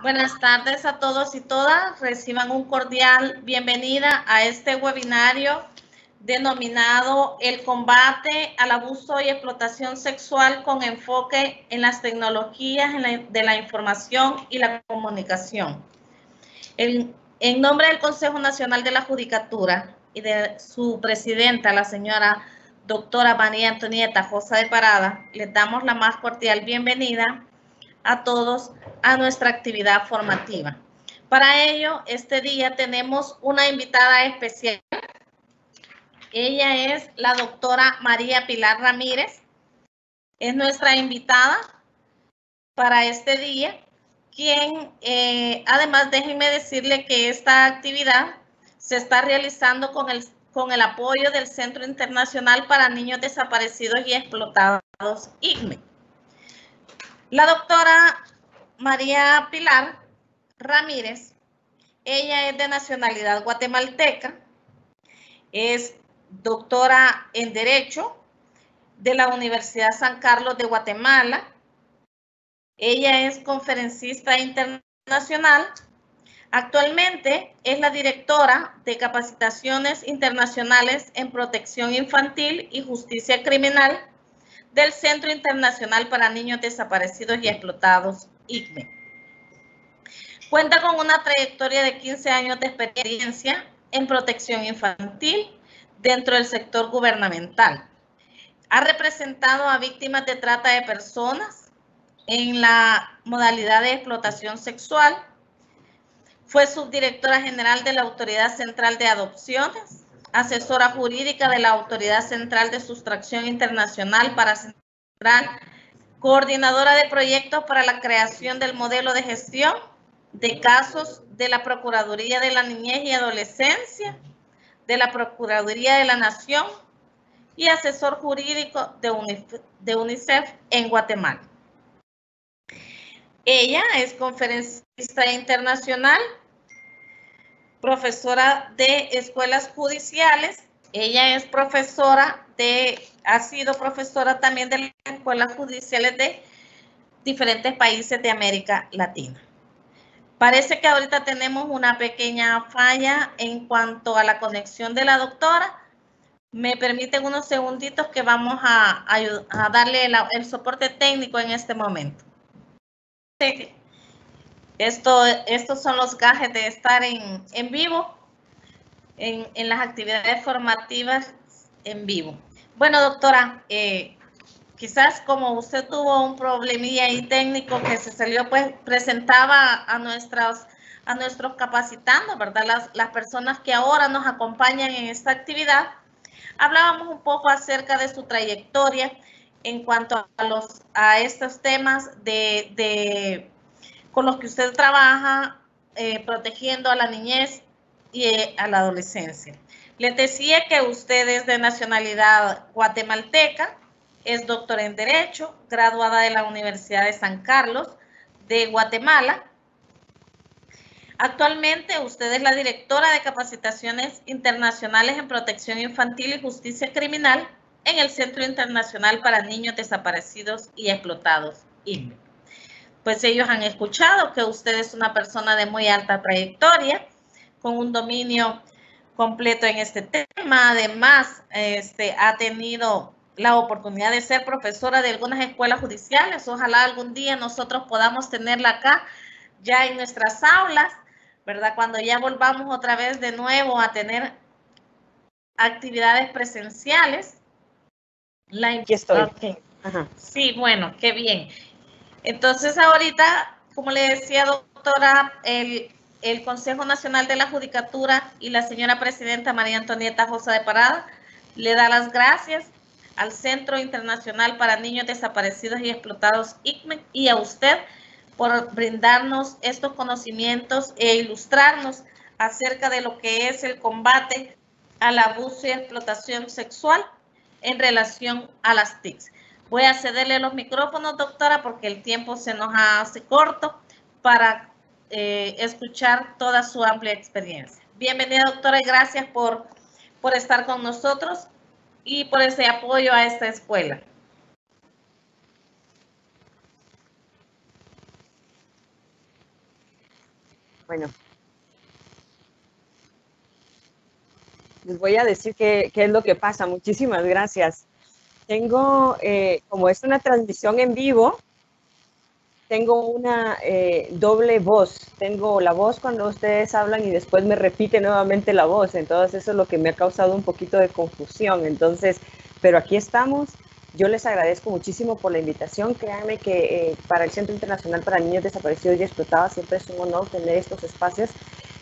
Buenas tardes a todos y todas. Reciban un cordial bienvenida a este webinario denominado El combate al abuso y explotación sexual con enfoque en las tecnologías de la información y la comunicación. En nombre del Consejo Nacional de la Judicatura y de su presidenta, la señora doctora María Antonieta Josa de Parada, les damos la más cordial bienvenida a todos a nuestra actividad formativa. Para ello, este día tenemos una invitada especial. Ella es la doctora María Pilar Ramírez. Es nuestra invitada para este día, quien además déjenme decirle que esta actividad se está realizando con el apoyo del Centro Internacional para Niños Desaparecidos y Explotados, ICME. La doctora María Pilar Ramírez, ella es de nacionalidad guatemalteca, es doctora en Derecho de la Universidad San Carlos de Guatemala. Ella es conferencista internacional. Actualmente es la directora de capacitaciones internacionales en protección infantil y justicia criminal del Centro Internacional para Niños Desaparecidos y Explotados, ICME. Cuenta con una trayectoria de 15 años de experiencia en protección infantil dentro del sector gubernamental. Ha representado a víctimas de trata de personas en la modalidad de explotación sexual. Fue subdirectora general de la Autoridad Central de Adopciones, asesora jurídica de la Autoridad Central de Sustracción Internacional para Central, coordinadora de proyectos para la creación del modelo de gestión de casos de la Procuraduría de la Niñez y Adolescencia, de la Procuraduría de la Nación y asesor jurídico de UNICEF en Guatemala. Ella es conferencista internacional, profesora de escuelas judiciales. Ella es ha sido profesora también de las escuelas judiciales de diferentes países de América Latina. Parece que ahorita tenemos una pequeña falla en cuanto a la conexión de la doctora. Me permiten unos segunditos que vamos a darle el soporte técnico en este momento. Estos son los gajes de estar en vivo, en las actividades formativas en vivo. Bueno, doctora, quizás como usted tuvo un problemilla ahí técnico que se salió, pues presentaba a nuestros capacitandos, ¿verdad? Las personas que ahora nos acompañan en esta actividad. Hablábamos un poco acerca de su trayectoria en cuanto a estos temas con los que usted trabaja, protegiendo a la niñez y a la adolescencia. Les decía que usted es de nacionalidad guatemalteca, es doctora en Derecho, graduada de la Universidad de San Carlos de Guatemala. Actualmente usted es la directora de capacitaciones internacionales en protección infantil y justicia criminal en el Centro Internacional para Niños Desaparecidos y Explotados, INME. Pues ellos han escuchado que usted es una persona de muy alta trayectoria, con un dominio completo en este tema. Además, ha tenido la oportunidad de ser profesora de algunas escuelas judiciales. Ojalá algún día nosotros podamos tenerla acá ya en nuestras aulas, ¿verdad? Cuando ya volvamos otra vez de nuevo a tener actividades presenciales. Aquí estoy. Okay. Sí, bueno, qué bien. Entonces, ahorita, como le decía, doctora, el Consejo Nacional de la Judicatura y la señora presidenta María Antonieta Josa de Parada le da las gracias al Centro Internacional para Niños Desaparecidos y Explotados, ICME, y a usted por brindarnos estos conocimientos e ilustrarnos acerca de lo que es el combate al abuso y explotación sexual en relación a las TICs. Voy a cederle los micrófonos, doctora, porque el tiempo se nos hace corto para escuchar toda su amplia experiencia. Bienvenida, doctora, y gracias por estar con nosotros y por ese apoyo a esta escuela. Bueno, les voy a decir qué es lo que pasa. Muchísimas gracias. Tengo, como es una transmisión en vivo, tengo una doble voz. Tengo la voz cuando ustedes hablan y después me repite nuevamente la voz. Entonces eso es lo que me ha causado un poquito de confusión. Entonces, pero aquí estamos. Yo les agradezco muchísimo por la invitación. Créanme que para el Centro Internacional para Niños Desaparecidos y Explotados siempre es un honor tener estos espacios,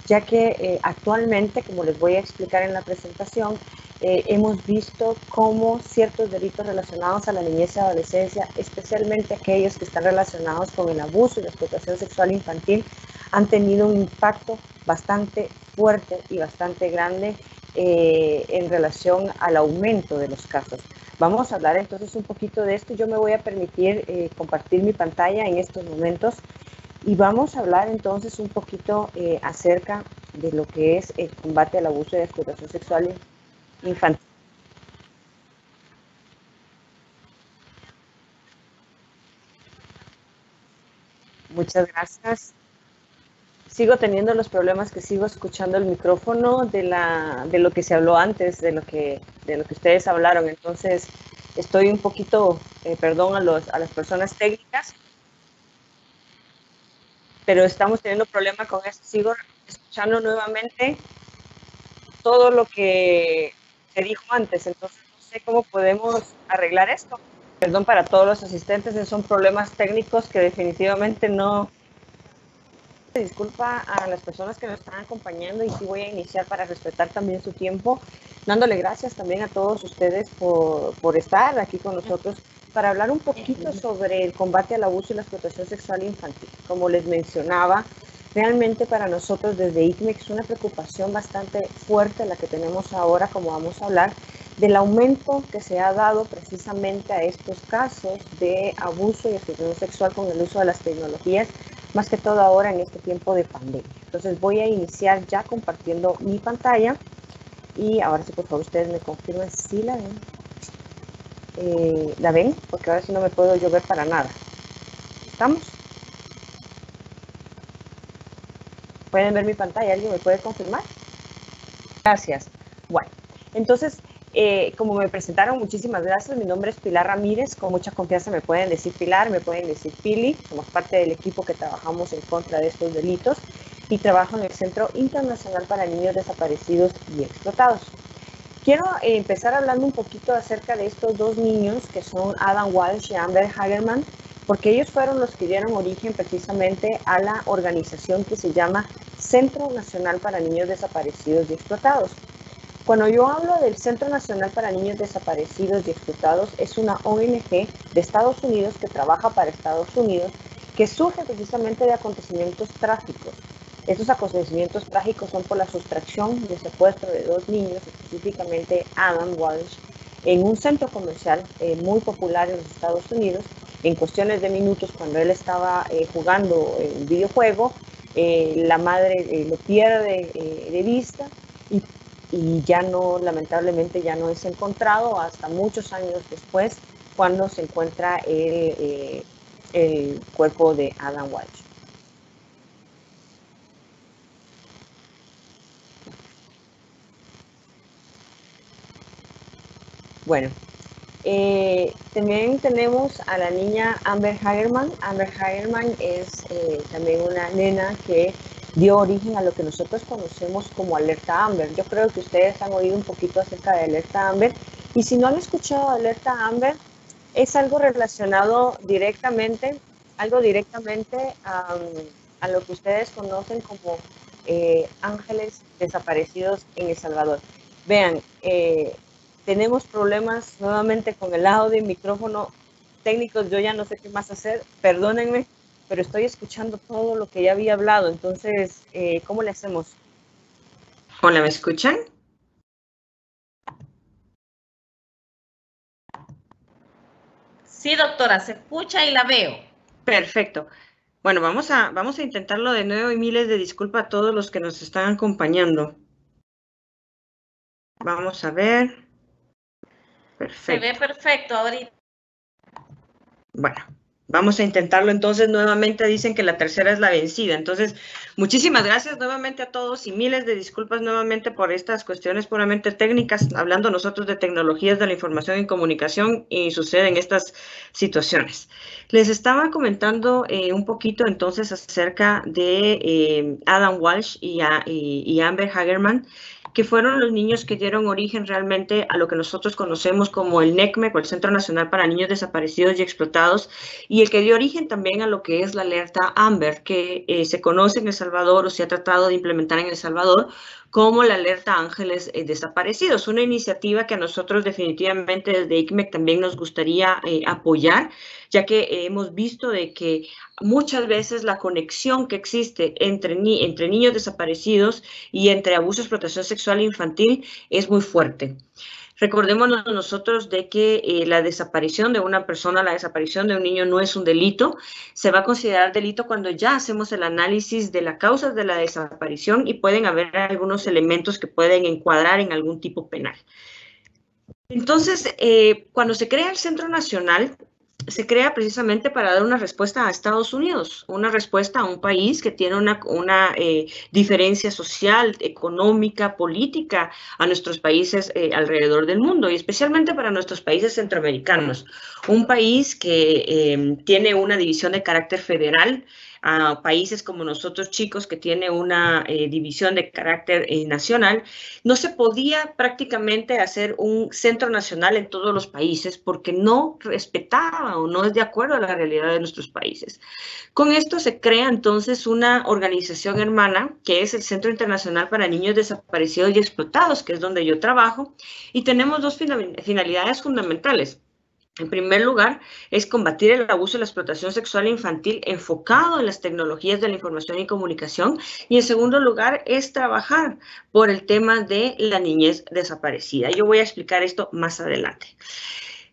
ya que actualmente, como les voy a explicar en la presentación, hemos visto cómo ciertos delitos relacionados a la niñez y adolescencia, especialmente aquellos que están relacionados con el abuso y la explotación sexual infantil, han tenido un impacto bastante fuerte y bastante grande en relación al aumento de los casos. Vamos a hablar entonces un poquito de esto. Yo me voy a permitir compartir mi pantalla en estos momentos y vamos a hablar entonces un poquito acerca de lo que es el combate al abuso y la explotación sexual infantil. Muchas gracias. Sigo teniendo los problemas que sigo escuchando el micrófono de lo que se habló antes, de lo que ustedes hablaron. Entonces, estoy un poquito, perdón a las personas técnicas, pero estamos teniendo problema con esto. Sigo escuchando nuevamente todo lo que se dijo antes, entonces no sé cómo podemos arreglar esto. Perdón para todos los asistentes, son problemas técnicos que definitivamente no. Disculpa a las personas que nos están acompañando y sí voy a iniciar para respetar también su tiempo, dándole gracias también a todos ustedes por estar aquí con nosotros para hablar un poquito sobre el combate al abuso y la explotación sexual infantil. Como les mencionaba, realmente para nosotros desde ICMEC es una preocupación bastante fuerte la que tenemos ahora, como vamos a hablar, del aumento que se ha dado precisamente a estos casos de abuso y explotación sexual con el uso de las tecnologías, más que todo ahora en este tiempo de pandemia. Entonces voy a iniciar ya compartiendo mi pantalla y ahora sí, por favor, ustedes me confirman si la ven. ¿La ven? Porque ahora sí no me puedo yo ver para nada. ¿Estamos? ¿Pueden ver mi pantalla? ¿Alguien me puede confirmar? Gracias. Bueno, entonces, como me presentaron, muchísimas gracias. Mi nombre es Pilar Ramírez. Con mucha confianza me pueden decir Pilar, me pueden decir Pili. Somos parte del equipo que trabajamos en contra de estos delitos y trabajo en el Centro Internacional para Niños Desaparecidos y Explotados. Quiero empezar hablando un poquito acerca de estos dos niños que son Adam Walsh y Amber Hagerman, porque ellos fueron los que dieron origen precisamente a la organización que se llama Centro Nacional para Niños Desaparecidos y Explotados. Cuando yo hablo del Centro Nacional para Niños Desaparecidos y Explotados, es una ONG de Estados Unidos que trabaja para Estados Unidos, que surge precisamente de acontecimientos trágicos. Estos acontecimientos trágicos son por la sustracción y el secuestro de dos niños, específicamente Adam Walsh, en un centro comercial muy popular en los Estados Unidos. En cuestiones de minutos, cuando él estaba jugando un videojuego, la madre lo pierde de vista y ya no, lamentablemente ya no es encontrado hasta muchos años después, cuando se encuentra el cuerpo de Adam Walsh. Bueno, también tenemos a la niña Amber Hagerman. Amber Hagerman es también una nena que dio origen a lo que nosotros conocemos como Alerta Amber. Yo creo que ustedes han oído un poquito acerca de Alerta Amber, y si no han escuchado Alerta Amber, es algo relacionado directamente a lo que ustedes conocen como ángeles desaparecidos en El Salvador. Vean, tenemos problemas nuevamente con el audio y micrófono técnicos. Yo ya no sé qué más hacer, perdónenme, pero estoy escuchando todo lo que ya había hablado. Entonces, ¿cómo le hacemos? Hola, ¿me escuchan? Sí, doctora, se escucha y la veo. Perfecto. Bueno, vamos a intentarlo de nuevo y miles de disculpas a todos los que nos están acompañando. Vamos a ver. Perfecto. Se ve perfecto ahorita. Bueno, Vamos a intentarlo entonces nuevamente. Dicen que la tercera es la vencida. Entonces, muchísimas gracias nuevamente a todos y miles de disculpas nuevamente por estas cuestiones puramente técnicas, hablando nosotros de tecnologías de la información y comunicación, y suceden estas situaciones. Les estaba comentando un poquito entonces acerca de Adam Walsh y Amber Hagerman, que fueron los niños que dieron origen realmente a lo que nosotros conocemos como el NECMEC, o el Centro Nacional para Niños Desaparecidos y Explotados, y el que dio origen también a lo que es la alerta Amber, que se conoce en El Salvador o se ha tratado de implementar en El Salvador como la alerta Ángeles Desaparecidos, una iniciativa que a nosotros definitivamente desde ICMEC también nos gustaría apoyar, ya que hemos visto de que muchas veces la conexión que existe entre niños desaparecidos y entre abuso y explotación sexual infantil es muy fuerte. Recordémonos nosotros de que la desaparición de una persona, la desaparición de un niño no es un delito. Se va a considerar delito cuando ya hacemos el análisis de las causas de la desaparición y pueden haber algunos elementos que pueden encuadrar en algún tipo penal. Entonces, cuando se crea el Centro Nacional, se crea precisamente para dar una respuesta a Estados Unidos, una respuesta a un país que tiene una diferencia social, económica, política a nuestros países alrededor del mundo, y especialmente para nuestros países centroamericanos. Un país que tiene una división de carácter federal, a países como nosotros chicos que tiene una división de carácter nacional. No se podía prácticamente hacer un centro nacional en todos los países porque no respetaba o no es de acuerdo a la realidad de nuestros países. Con esto se crea entonces una organización hermana que es el Centro Internacional para Niños Desaparecidos y Explotados, que es donde yo trabajo, y tenemos dos finalidades fundamentales. En primer lugar, es combatir el abuso y la explotación sexual infantil enfocado en las tecnologías de la información y comunicación. Y en segundo lugar, es trabajar por el tema de la niñez desaparecida. Yo voy a explicar esto más adelante.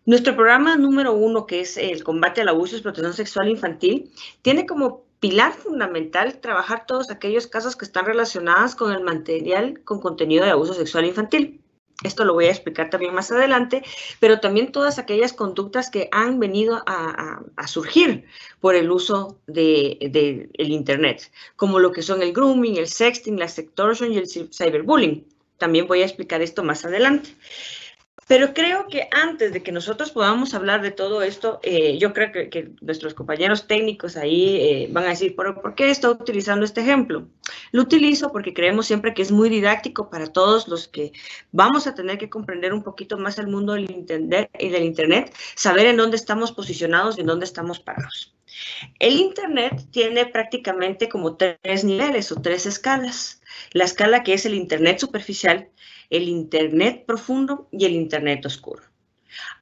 Nuestro programa número 1, que es el combate al abuso y explotación sexual infantil, tiene como pilar fundamental trabajar todos aquellos casos que están relacionados con el material con contenido de abuso sexual infantil. Esto lo voy a explicar también más adelante, pero también todas aquellas conductas que han venido a surgir por el uso del Internet, como lo que son el grooming, el sexting, la sextortion y el cyberbullying. También voy a explicar esto más adelante. Pero creo que antes de que nosotros podamos hablar de todo esto, yo creo que nuestros compañeros técnicos ahí van a decir, ¿por qué estoy utilizando este ejemplo? Lo utilizo porque creemos siempre que es muy didáctico para todos los que vamos a tener que comprender un poquito más el mundo del Internet, saber en dónde estamos posicionados y en dónde estamos parados. El Internet tiene prácticamente como 3 niveles o 3 escalas. La escala que es el Internet superficial, el Internet profundo y el Internet oscuro.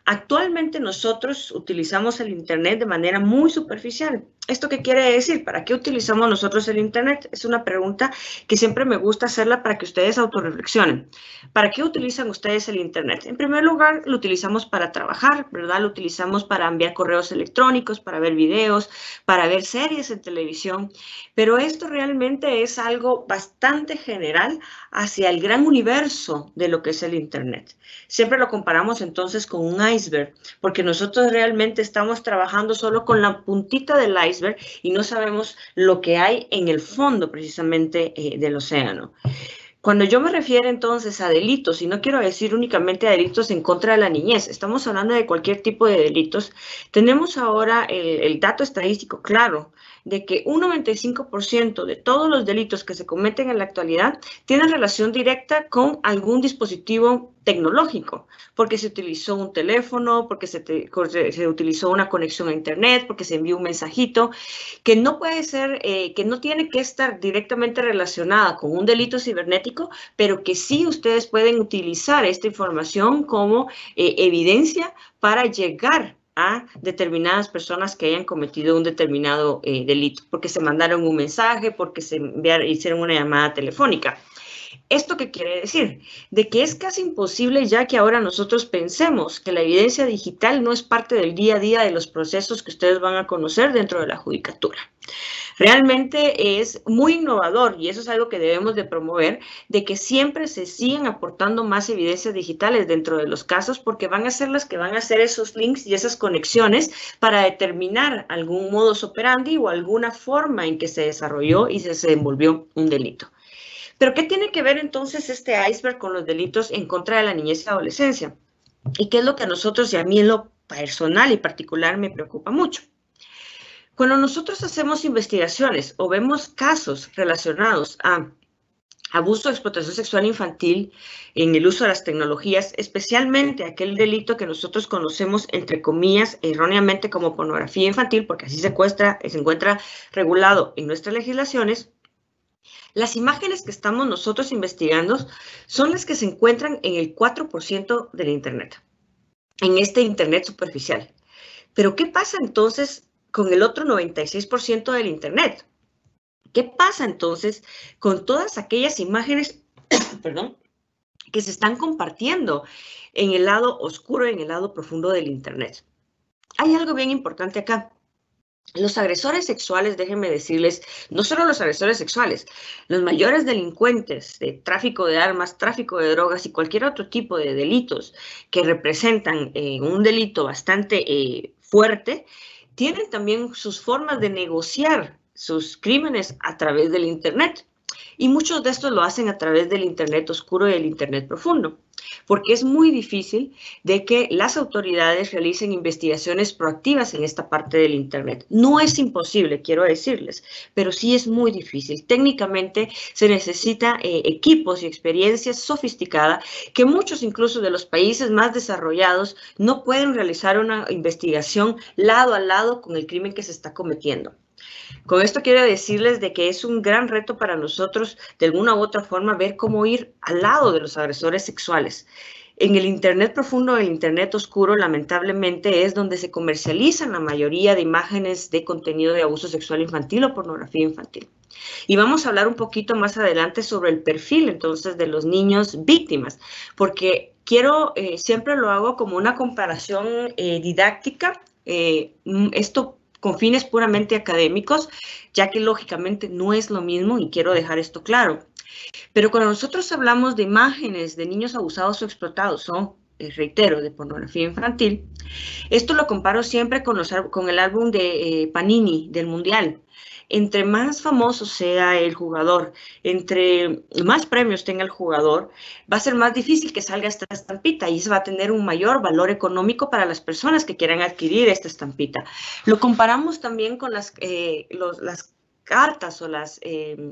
Actualmente nosotros utilizamos el Internet de manera muy superficial. ¿Esto qué quiere decir? ¿Para qué utilizamos nosotros el Internet? Es una pregunta que siempre me gusta hacerla para que ustedes autorreflexionen. ¿Para qué utilizan ustedes el Internet? En primer lugar, lo utilizamos para trabajar, ¿verdad? Lo utilizamos para enviar correos electrónicos, para ver videos, para ver series en televisión. Pero esto realmente es algo bastante general hacia el gran universo de lo que es el Internet. Siempre lo comparamos entonces con un iceberg, porque nosotros realmente estamos trabajando solo con la puntita del iceberg y no sabemos lo que hay en el fondo precisamente del océano. Cuando yo me refiero entonces a delitos, y no quiero decir únicamente a delitos en contra de la niñez, estamos hablando de cualquier tipo de delitos, tenemos ahora el dato estadístico claro de que un 95% de todos los delitos que se cometen en la actualidad tienen relación directa con algún dispositivo tecnológico, porque se utilizó un teléfono, porque se utilizó una conexión a Internet, porque se envió un mensajito, que no puede ser, que no tiene que estar directamente relacionada con un delito cibernético, pero que sí ustedes pueden utilizar esta información como evidencia para llegar a determinadas personas que hayan cometido un determinado delito, porque se mandaron un mensaje, porque hicieron una llamada telefónica. ¿Esto qué quiere decir? De que es casi imposible ya que ahora nosotros pensemos que la evidencia digital no es parte del día a día de los procesos que ustedes van a conocer dentro de la judicatura. Realmente es muy innovador y eso es algo que debemos de promover, de que siempre se sigan aportando más evidencias digitales dentro de los casos porque van a ser las que van a hacer esos links y esas conexiones para determinar algún modus operandi o alguna forma en que se desarrolló y se desenvolvió un delito. Pero ¿qué tiene que ver entonces este iceberg con los delitos en contra de la niñez y adolescencia? ¿Y qué es lo que a nosotros y a mí en lo personal y particular me preocupa mucho? Cuando nosotros hacemos investigaciones o vemos casos relacionados a abuso o explotación sexual infantil en el uso de las tecnologías, especialmente aquel delito que nosotros conocemos, entre comillas, erróneamente como pornografía infantil, porque así se encuentra regulado en nuestras legislaciones, las imágenes que estamos nosotros investigando son las que se encuentran en el 4% del Internet, en este Internet superficial. Pero ¿qué pasa entonces con el otro 96% del Internet? ¿Qué pasa entonces con todas aquellas imágenes, perdón, que se están compartiendo en el lado oscuro, en el lado profundo del Internet? Hay algo bien importante acá. Los agresores sexuales, déjenme decirles, no solo los agresores sexuales, los mayores delincuentes de tráfico de armas, tráfico de drogas y cualquier otro tipo de delitos que representan un delito bastante fuerte, tienen también sus formas de negociar sus crímenes a través del Internet. Y muchos de estos lo hacen a través del Internet oscuro y el Internet profundo, porque es muy difícil de que las autoridades realicen investigaciones proactivas en esta parte del Internet. No es imposible, quiero decirles, pero sí es muy difícil. Técnicamente se necesita equipos y experiencias sofisticadas que muchos incluso de los países más desarrollados no pueden realizar una investigación lado a lado con el crimen que se está cometiendo. Con esto quiero decirles de que es un gran reto para nosotros, de alguna u otra forma, ver cómo ir al lado de los agresores sexuales. En el Internet profundo, el Internet oscuro, lamentablemente, es donde se comercializan la mayoría de imágenes de contenido de abuso sexual infantil o pornografía infantil. Y vamos a hablar un poquito más adelante sobre el perfil, entonces, de los niños víctimas, porque siempre lo hago como una comparación didáctica. Esto con fines puramente académicos, ya que lógicamente no es lo mismo y quiero dejar esto claro. Pero cuando nosotros hablamos de imágenes de niños abusados o explotados o, reitero, de pornografía infantil, esto lo comparo siempre con el álbum de Panini del Mundial. Entre más famoso sea el jugador, entre más premios tenga el jugador, va a ser más difícil que salga esta estampita y eso va a tener un mayor valor económico para las personas que quieran adquirir esta estampita. Lo comparamos también con las cartas o las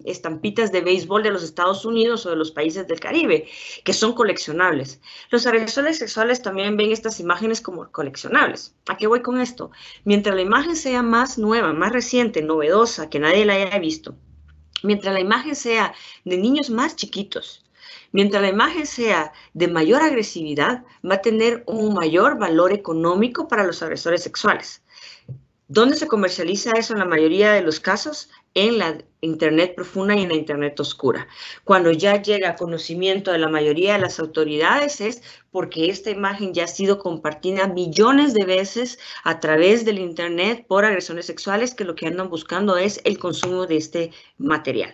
estampitas de béisbol de los Estados Unidos o de los países del Caribe, que son coleccionables. Los agresores sexuales también ven estas imágenes como coleccionables. ¿A qué voy con esto? Mientras la imagen sea más nueva, más reciente, novedosa, que nadie la haya visto, mientras la imagen sea de niños más chiquitos, mientras la imagen sea de mayor agresividad, va a tener un mayor valor económico para los agresores sexuales. ¿Dónde se comercializa eso en la mayoría de los casos? En la Internet profunda y en la Internet oscura. Cuando ya llega a conocimiento de la mayoría de las autoridades es porque esta imagen ya ha sido compartida millones de veces a través del Internet por agresores sexuales que lo que andan buscando es el consumo de este material.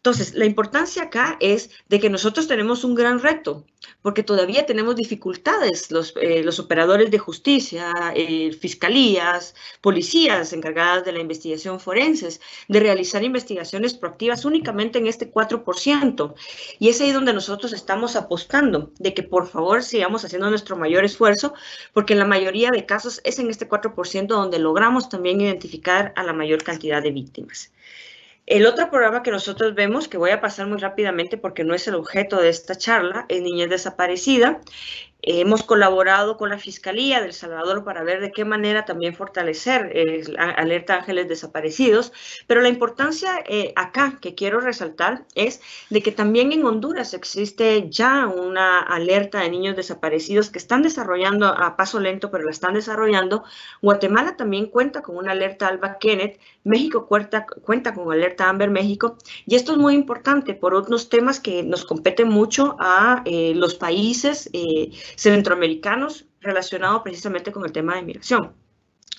Entonces, la importancia acá es de que nosotros tenemos un gran reto, porque todavía tenemos dificultades, los operadores de justicia, fiscalías, policías encargadas de la investigación forenses, de realizar investigaciones proactivas únicamente en este 4%. Y es ahí donde nosotros estamos apostando, de que por favor sigamos haciendo nuestro mayor esfuerzo, porque en la mayoría de casos es en este 4% donde logramos también identificar a la mayor cantidad de víctimas. El otro programa que nosotros vemos, que voy a pasar muy rápidamente porque no es el objeto de esta charla, es Niñez Desaparecida. Hemos colaborado con la Fiscalía de El Salvador para ver de qué manera también fortalecer la alerta Ángeles Desaparecidos, pero la importancia acá que quiero resaltar es de que también en Honduras existe ya una alerta de niños desaparecidos que están desarrollando a paso lento, pero la están desarrollando. Guatemala también cuenta con una alerta Alba Kenneth, México cuenta con alerta Amber México, y esto es muy importante por unos temas que nos competen mucho a los países centroamericanos relacionado precisamente con el tema de migración.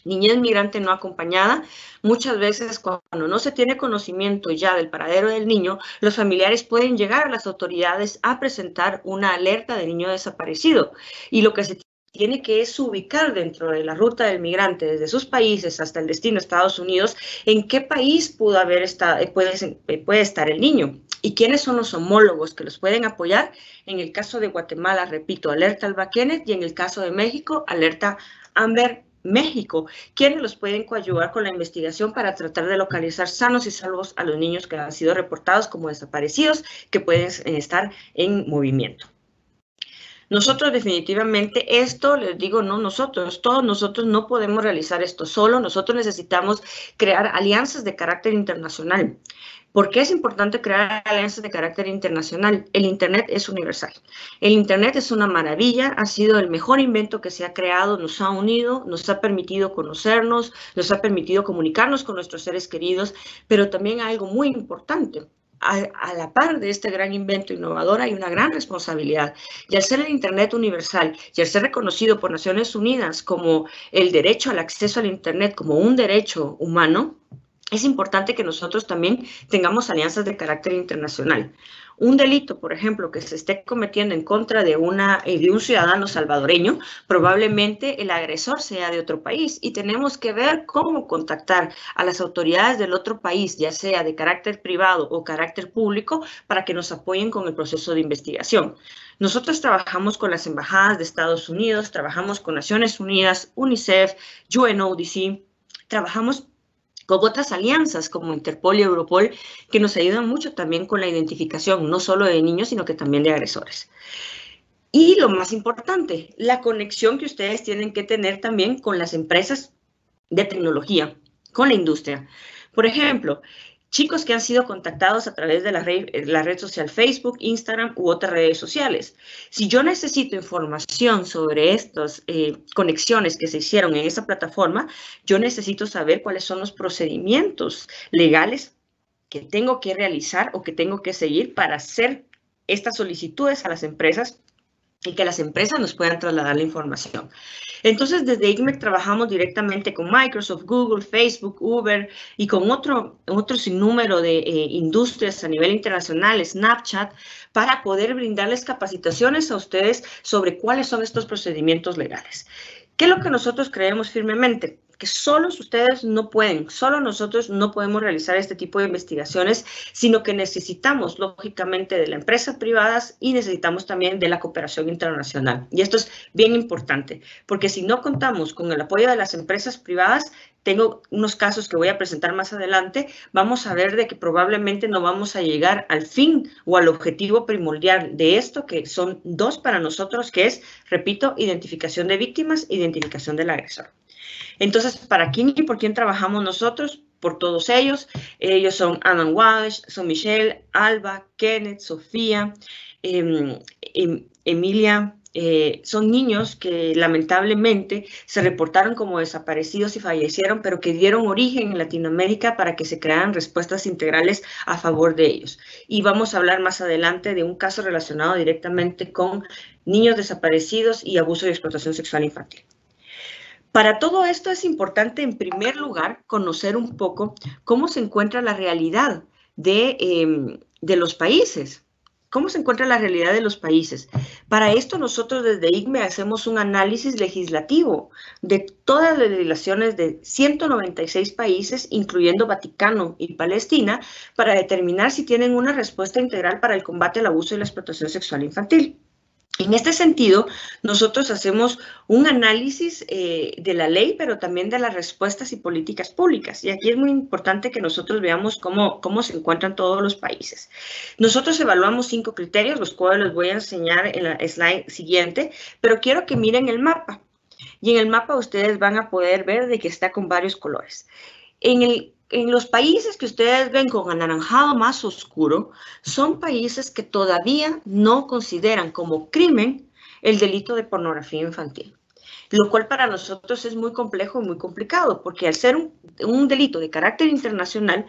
Niñez migrante no acompañada, muchas veces cuando no se tiene conocimiento ya del paradero del niño, los familiares pueden llegar a las autoridades a presentar una alerta de niño desaparecido, y lo que se tiene que es ubicar dentro de la ruta del migrante desde sus países hasta el destino Estados Unidos, en qué país puede estar el niño y quiénes son los homólogos que los pueden apoyar. En el caso de Guatemala, repito, alerta Alba Kenneth, y en el caso de México, alerta Amber México, quienes los pueden coadyuvar con la investigación para tratar de localizar sanos y salvos a los niños que han sido reportados como desaparecidos, que pueden estar en movimiento. Nosotros definitivamente esto, les digo, no nosotros, todos nosotros no podemos realizar esto solo, nosotros necesitamos crear alianzas de carácter internacional. ¿Por qué es importante crear alianzas de carácter internacional? El Internet es universal. El Internet es una maravilla, ha sido el mejor invento que se ha creado, nos ha unido, nos ha permitido conocernos, nos ha permitido comunicarnos con nuestros seres queridos, pero también hay algo muy importante. A la par de este gran invento innovador hay una gran responsabilidad, y al ser el Internet universal y al ser reconocido por Naciones Unidas como el derecho al acceso al Internet como un derecho humano, es importante que nosotros también tengamos alianzas de carácter internacional. Un delito, por ejemplo, que se esté cometiendo en contra de un ciudadano salvadoreño, probablemente el agresor sea de otro país, y tenemos que ver cómo contactar a las autoridades del otro país, ya sea de carácter privado o carácter público, para que nos apoyen con el proceso de investigación. Nosotros trabajamos con las embajadas de Estados Unidos, trabajamos con Naciones Unidas, UNICEF, UNODC, trabajamos con otras alianzas como Interpol y Europol, que nos ayudan mucho también con la identificación, no solo de niños, sino que también de agresores. Y lo más importante, la conexión que ustedes tienen que tener también con las empresas de tecnología, con la industria. Por ejemplo, chicos que han sido contactados a través de la red social Facebook, Instagram u otras redes sociales. Si yo necesito información sobre estas conexiones que se hicieron en esa plataforma, yo necesito saber cuáles son los procedimientos legales que tengo que realizar o que tengo que seguir para hacer estas solicitudes a las empresas y que las empresas nos puedan trasladar la información. Entonces, desde ICMEC trabajamos directamente con Microsoft, Google, Facebook, Uber y con otro sinnúmero de industrias a nivel internacional, Snapchat, para poder brindarles capacitaciones a ustedes sobre cuáles son estos procedimientos legales. ¿Qué es lo que nosotros creemos firmemente? Que solos ustedes no pueden, solo nosotros no podemos realizar este tipo de investigaciones, sino que necesitamos, lógicamente, de las empresas privadas y necesitamos también de la cooperación internacional. Y esto es bien importante, porque si no contamos con el apoyo de las empresas privadas, tengo unos casos que voy a presentar más adelante, vamos a ver de que probablemente no vamos a llegar al fin o al objetivo primordial de esto, que son dos para nosotros, que es, repito, identificación de víctimas, identificación del agresor. Entonces, ¿para quién y por quién trabajamos nosotros? Por todos ellos. Ellos son Adam Walsh, son Michelle, Alba, Kenneth, Sofía, Emilia. Son niños que lamentablemente se reportaron como desaparecidos y fallecieron, pero que dieron origen en Latinoamérica para que se crearan respuestas integrales a favor de ellos. Y vamos a hablar más adelante de un caso relacionado directamente con niños desaparecidos y abuso y explotación sexual infantil. Para todo esto es importante, en primer lugar, conocer un poco cómo se encuentra la realidad de los países. ¿Cómo se encuentra la realidad de los países? Para esto nosotros desde ICME hacemos un análisis legislativo de todas las legislaciones de 196 países, incluyendo Vaticano y Palestina, para determinar si tienen una respuesta integral para el combate al abuso y la explotación sexual infantil. En este sentido, nosotros hacemos un análisis de la ley, pero también de las respuestas y políticas públicas. Y aquí es muy importante que nosotros veamos cómo se encuentran todos los países. Nosotros evaluamos 5 criterios, los cuales les voy a enseñar en la slide siguiente, pero quiero que miren el mapa. Y en el mapa ustedes van a poder ver de que está con varios colores. En los países que ustedes ven con anaranjado más oscuro, son países que todavía no consideran como crimen el delito de pornografía infantil, lo cual para nosotros es muy complejo y muy complicado, porque al ser un delito de carácter internacional,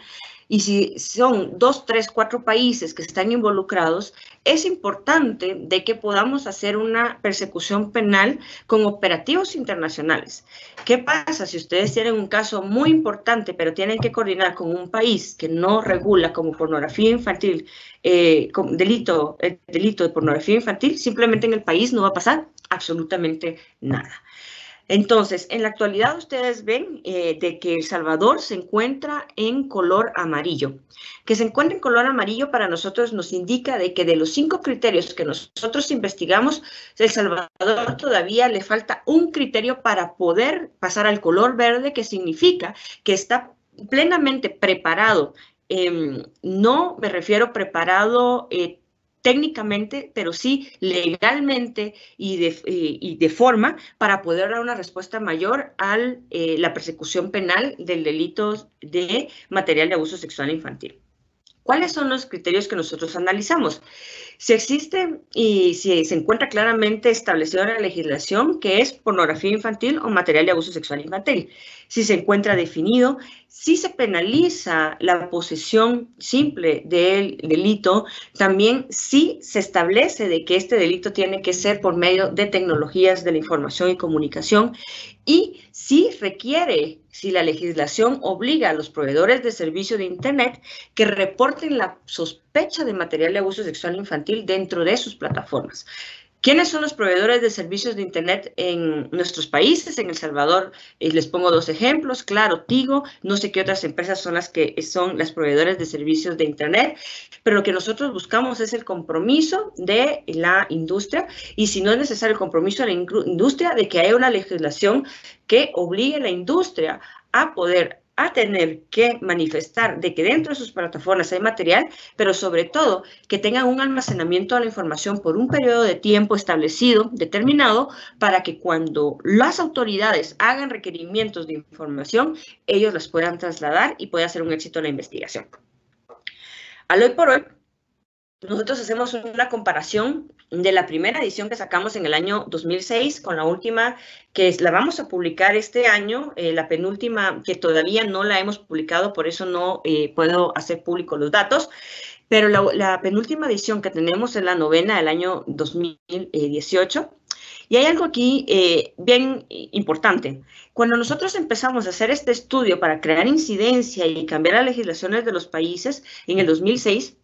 y si son 2, 3, 4 países que están involucrados, es importante de que podamos hacer una persecución penal con operativos internacionales. ¿Qué pasa si ustedes tienen un caso muy importante, pero tienen que coordinar con un país que no regula como pornografía infantil, el delito de pornografía infantil? Simplemente en el país no va a pasar absolutamente nada. Entonces, en la actualidad ustedes ven de que El Salvador se encuentra en color amarillo. Que se encuentre en color amarillo para nosotros nos indica de que de los 5 criterios que nosotros investigamos, El Salvador todavía le falta un criterio para poder pasar al color verde, que significa que está plenamente preparado. No me refiero preparado técnicamente, pero sí legalmente y de forma para poder dar una respuesta mayor a la persecución penal del delito de material de abuso sexual infantil. ¿Cuáles son los criterios que nosotros analizamos? Si existe y si se encuentra claramente establecido en la legislación que es pornografía infantil o material de abuso sexual infantil. Si se encuentra definido, si se penaliza la posesión simple del delito, también si se establece de que este delito tiene que ser por medio de tecnologías de la información y comunicación, y si requiere, si la legislación obliga a los proveedores de servicios de Internet que reporten la sospecha de material de abuso sexual infantil dentro de sus plataformas. ¿Quiénes son los proveedores de servicios de Internet en nuestros países? En El Salvador, les pongo 2 ejemplos. Claro, Tigo, no sé qué otras empresas son las que son las proveedores de servicios de Internet, pero lo que nosotros buscamos es el compromiso de la industria, y si no es necesario el compromiso de la industria, de que haya una legislación que obligue a la industria a poder tener que manifestar de que dentro de sus plataformas hay material, pero sobre todo que tengan un almacenamiento de la información por un periodo de tiempo establecido, determinado, para que cuando las autoridades hagan requerimientos de información, ellos las puedan trasladar y pueda ser un éxito la investigación. Al hoy por hoy, nosotros hacemos una comparación de la primera edición que sacamos en el año 2006 con la última que la vamos a publicar este año, la penúltima que todavía no la hemos publicado, por eso no puedo hacer público los datos, pero la penúltima edición que tenemos es la 9ª del año 2018. Y hay algo aquí bien importante. Cuando nosotros empezamos a hacer este estudio para crear incidencia y cambiar las legislaciones de los países en el 2006,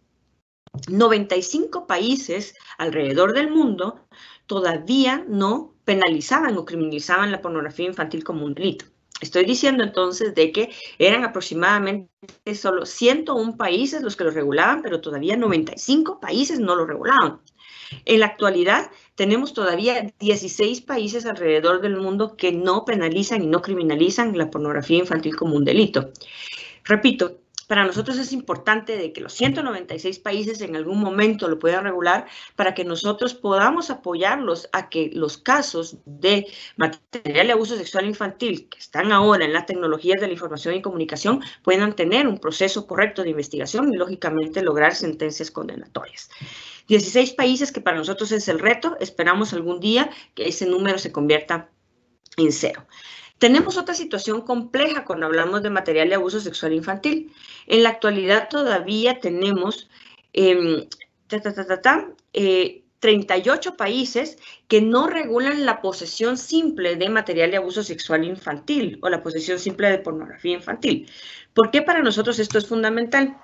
95 países alrededor del mundo todavía no penalizaban o criminalizaban la pornografía infantil como un delito. Estoy diciendo entonces de que eran aproximadamente solo 101 países los que lo regulaban, pero todavía 95 países no lo regulaban. En la actualidad tenemos todavía 16 países alrededor del mundo que no penalizan y no criminalizan la pornografía infantil como un delito. Repito, para nosotros es importante de que los 196 países en algún momento lo puedan regular para que nosotros podamos apoyarlos a que los casos de material de abuso sexual infantil que están ahora en las tecnologías de la información y comunicación puedan tener un proceso correcto de investigación y lógicamente lograr sentencias condenatorias. 16 países que para nosotros es el reto, esperamos algún día que ese número se convierta en 0. Tenemos otra situación compleja cuando hablamos de material de abuso sexual infantil. En la actualidad todavía tenemos 38 países que no regulan la posesión simple de material de abuso sexual infantil o la posesión simple de pornografía infantil. ¿Por qué para nosotros esto es fundamental?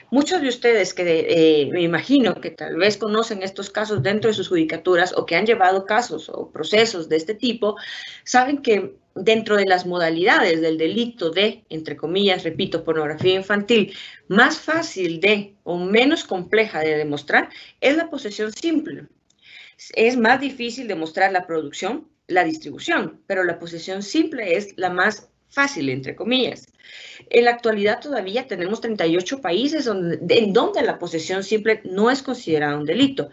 Muchos de ustedes que me imagino que tal vez conocen estos casos dentro de sus judicaturas o que han llevado casos o procesos de este tipo, saben que dentro de las modalidades del delito de, entre comillas, repito, pornografía infantil, más fácil de o menos compleja de demostrar es la posesión simple. Es más difícil demostrar la producción, la distribución, pero la posesión simple es la más fácil, entre comillas. En la actualidad todavía tenemos 38 países en donde la posesión simple no es considerada un delito.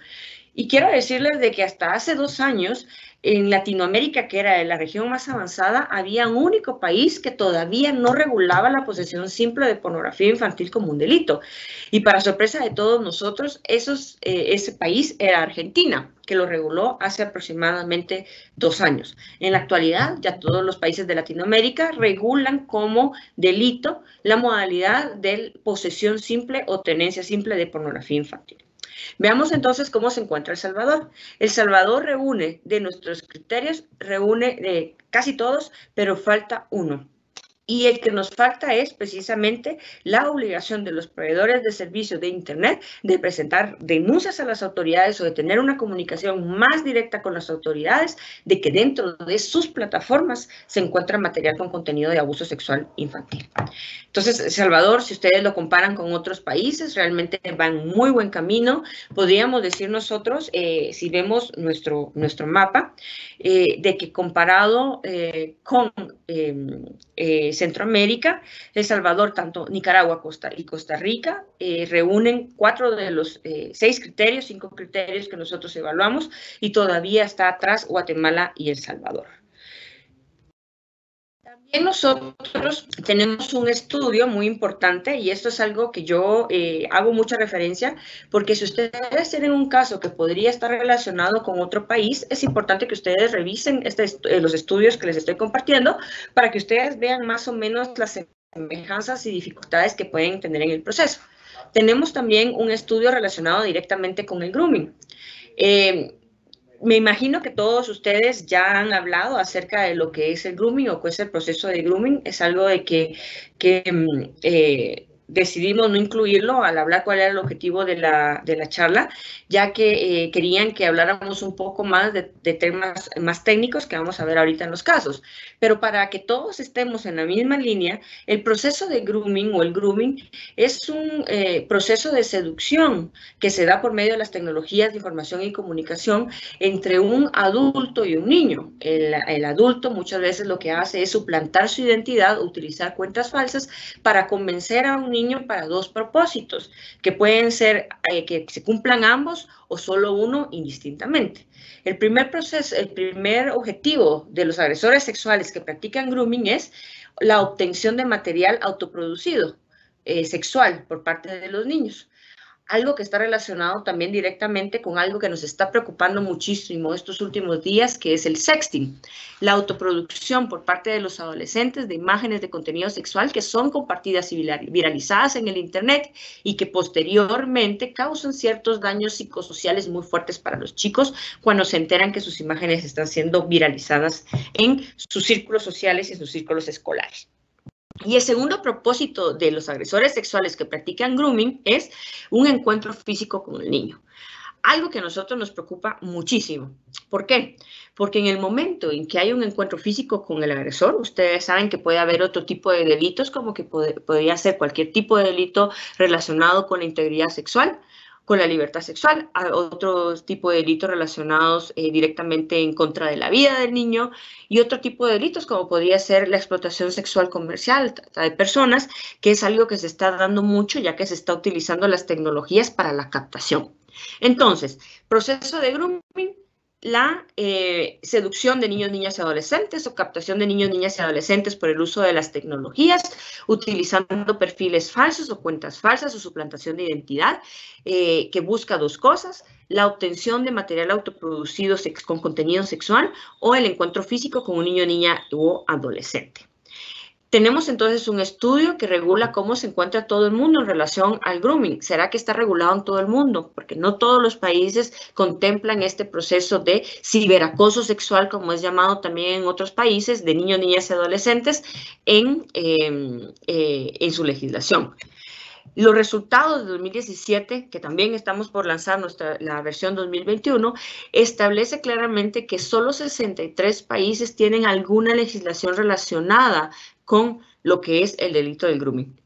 Y quiero decirles de que hasta hace 2 años, en Latinoamérica, que era la región más avanzada, había un único país que todavía no regulaba la posesión simple de pornografía infantil como un delito. Y para sorpresa de todos nosotros, ese país era Argentina, que lo reguló hace aproximadamente 2 años. En la actualidad, ya todos los países de Latinoamérica regulan como delito la modalidad de posesión simple o tenencia simple de pornografía infantil. Veamos entonces cómo se encuentra El Salvador. El Salvador reúne de nuestros criterios, reúne casi todos, pero falta uno. Y el que nos falta es precisamente la obligación de los proveedores de servicios de Internet de presentar denuncias a las autoridades o de tener una comunicación más directa con las autoridades de que dentro de sus plataformas se encuentra material con contenido de abuso sexual infantil. Entonces, El Salvador, si ustedes lo comparan con otros países, realmente va en muy buen camino. Podríamos decir nosotros, si vemos nuestro mapa, de que comparado con Centroamérica, El Salvador, tanto Nicaragua y Costa Rica, reúnen 4 de los 6 criterios, 5 criterios que nosotros evaluamos, y todavía está atrás Guatemala y El Salvador. También nosotros tenemos un estudio muy importante, y esto es algo que yo hago mucha referencia, porque si ustedes tienen un caso que podría estar relacionado con otro país, es importante que ustedes revisen los estudios que les estoy compartiendo para que ustedes vean más o menos las semejanzas y dificultades que pueden tener en el proceso. Tenemos también un estudio relacionado directamente con el grooming. Me imagino que todos ustedes ya han hablado acerca de lo que es el grooming o qué es el proceso de grooming. Es algo de que decidimos no incluirlo al hablar cuál era el objetivo de la charla, ya que querían que habláramos un poco más de temas más técnicos que vamos a ver ahorita en los casos. Pero para que todos estemos en la misma línea, el proceso de grooming o el grooming es un proceso de seducción que se da por medio de las tecnologías de información y comunicación entre un adulto y un niño. El adulto muchas veces lo que hace es suplantar su identidad, utilizar cuentas falsas para convencer a un niño para 2 propósitos, que pueden ser que se cumplan ambos o solo uno indistintamente. El primer objetivo de los agresores sexuales que practican grooming es la obtención de material autoproducido sexual por parte de los niños. Algo que está relacionado también directamente con algo que nos está preocupando muchísimo estos últimos días, que es el sexting, la autoproducción por parte de los adolescentes de imágenes de contenido sexual que son compartidas y viralizadas en el Internet y que posteriormente causan ciertos daños psicosociales muy fuertes para los chicos cuando se enteran que sus imágenes están siendo viralizadas en sus círculos sociales y en sus círculos escolares. Y el segundo propósito de los agresores sexuales que practican grooming es un encuentro físico con el niño. Algo que a nosotros nos preocupa muchísimo. ¿Por qué? Porque en el momento en que hay un encuentro físico con el agresor, ustedes saben que puede haber otro tipo de delitos, como que podría ser cualquier tipo de delito relacionado con la integridad sexual, con la libertad sexual, a otro tipo de delitos relacionados directamente en contra de la vida del niño y otro tipo de delitos como podría ser la explotación sexual comercial, trata de personas, que es algo que se está dando mucho ya que se está utilizando las tecnologías para la captación. Entonces, proceso de grooming, la seducción de niños, niñas y adolescentes o captación de niños, niñas y adolescentes por el uso de las tecnologías, utilizando perfiles falsos o cuentas falsas o suplantación de identidad, que busca 2 cosas, la obtención de material autoproducido con contenido sexual o el encuentro físico con un niño, niña o adolescente. Tenemos entonces un estudio que regula cómo se encuentra todo el mundo en relación al grooming. ¿Será que está regulado en todo el mundo? Porque no todos los países contemplan este proceso de ciberacoso sexual, como es llamado también en otros países, de niños, niñas y adolescentes en su legislación. Los resultados de 2017, que también estamos por lanzar la versión 2021, establece claramente que solo 63 países tienen alguna legislación relacionada con lo que es el delito del grooming.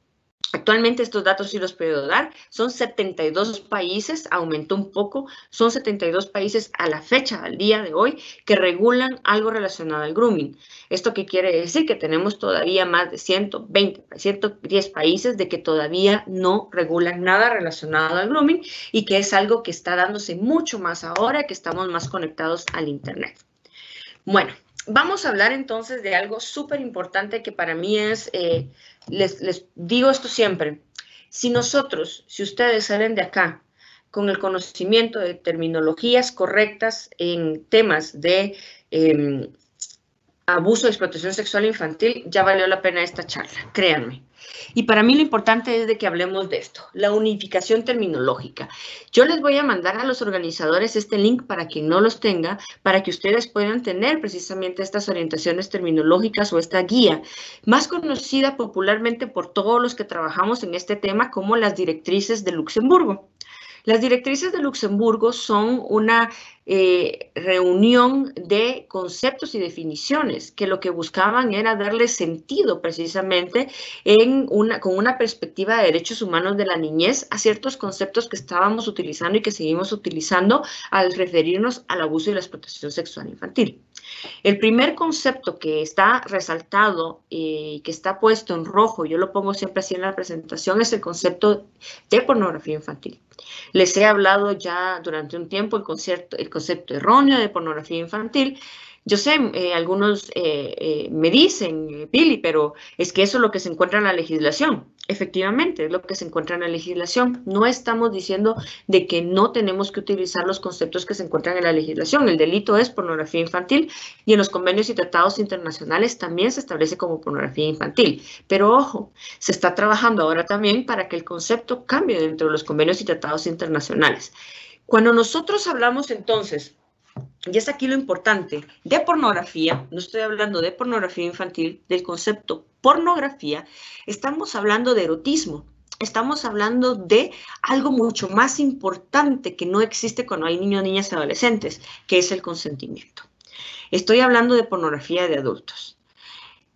Actualmente estos datos sí los puedo dar, son 72 países, aumentó un poco, son 72 países a la fecha, al día de hoy, que regulan algo relacionado al grooming. ¿Esto qué quiere decir? Que tenemos todavía más de 120, 110 países de que todavía no regulan nada relacionado al grooming y que es algo que está dándose mucho más ahora que estamos más conectados al Internet. Bueno, vamos a hablar entonces de algo súper importante que para mí es, les digo esto siempre, si ustedes salen de acá con el conocimiento de terminologías correctas en temas de abuso o explotación sexual infantil, ya valió la pena esta charla, créanme. Y para mí lo importante es de que hablemos de esto, la unificación terminológica. Yo les voy a mandar a los organizadores este link para quien no los tenga, para que ustedes puedan tener precisamente estas orientaciones terminológicas o esta guía, más conocida popularmente por todos los que trabajamos en este tema como las directrices de Luxemburgo. Las directrices de Luxemburgo son una reunión de conceptos y definiciones que lo que buscaban era darle sentido precisamente con una perspectiva de derechos humanos de la niñez a ciertos conceptos que estábamos utilizando y que seguimos utilizando al referirnos al abuso y la explotación sexual infantil. El primer concepto que está resaltado y que está puesto en rojo, yo lo pongo siempre así en la presentación, es el concepto de pornografía infantil. Les he hablado ya durante un tiempo el concepto erróneo de pornografía infantil. Yo sé, algunos me dicen, Pili, pero es que eso es lo que se encuentra en la legislación. Efectivamente, es lo que se encuentra en la legislación. No estamos diciendo de que no tenemos que utilizar los conceptos que se encuentran en la legislación. El delito es pornografía infantil y en los convenios y tratados internacionales también se establece como pornografía infantil. Pero ojo, se está trabajando ahora también para que el concepto cambie dentro de los convenios y tratados internacionales. Cuando nosotros hablamos entonces, y es aquí lo importante, de pornografía, no estoy hablando de pornografía infantil, del concepto pornografía, estamos hablando de erotismo, estamos hablando de algo mucho más importante que no existe cuando hay niños, niñas y adolescentes, que es el consentimiento. Estoy hablando de pornografía de adultos.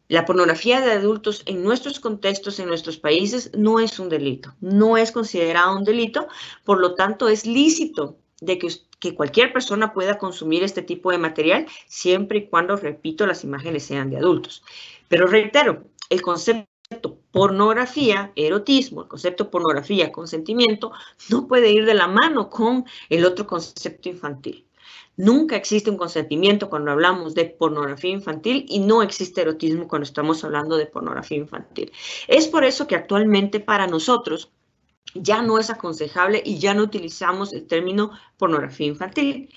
La pornografía de adultos en nuestros contextos, en nuestros países, no es un delito, no es considerado un delito, por lo tanto es lícito de que cualquier persona pueda consumir este tipo de material siempre y cuando, repito, las imágenes sean de adultos. Pero reitero, el concepto pornografía, erotismo, el concepto pornografía, consentimiento, no puede ir de la mano con el otro concepto infantil. Nunca existe un consentimiento cuando hablamos de pornografía infantil y no existe erotismo cuando estamos hablando de pornografía infantil. Es por eso que actualmente para nosotros ya no es aconsejable y ya no utilizamos el término pornografía infantil.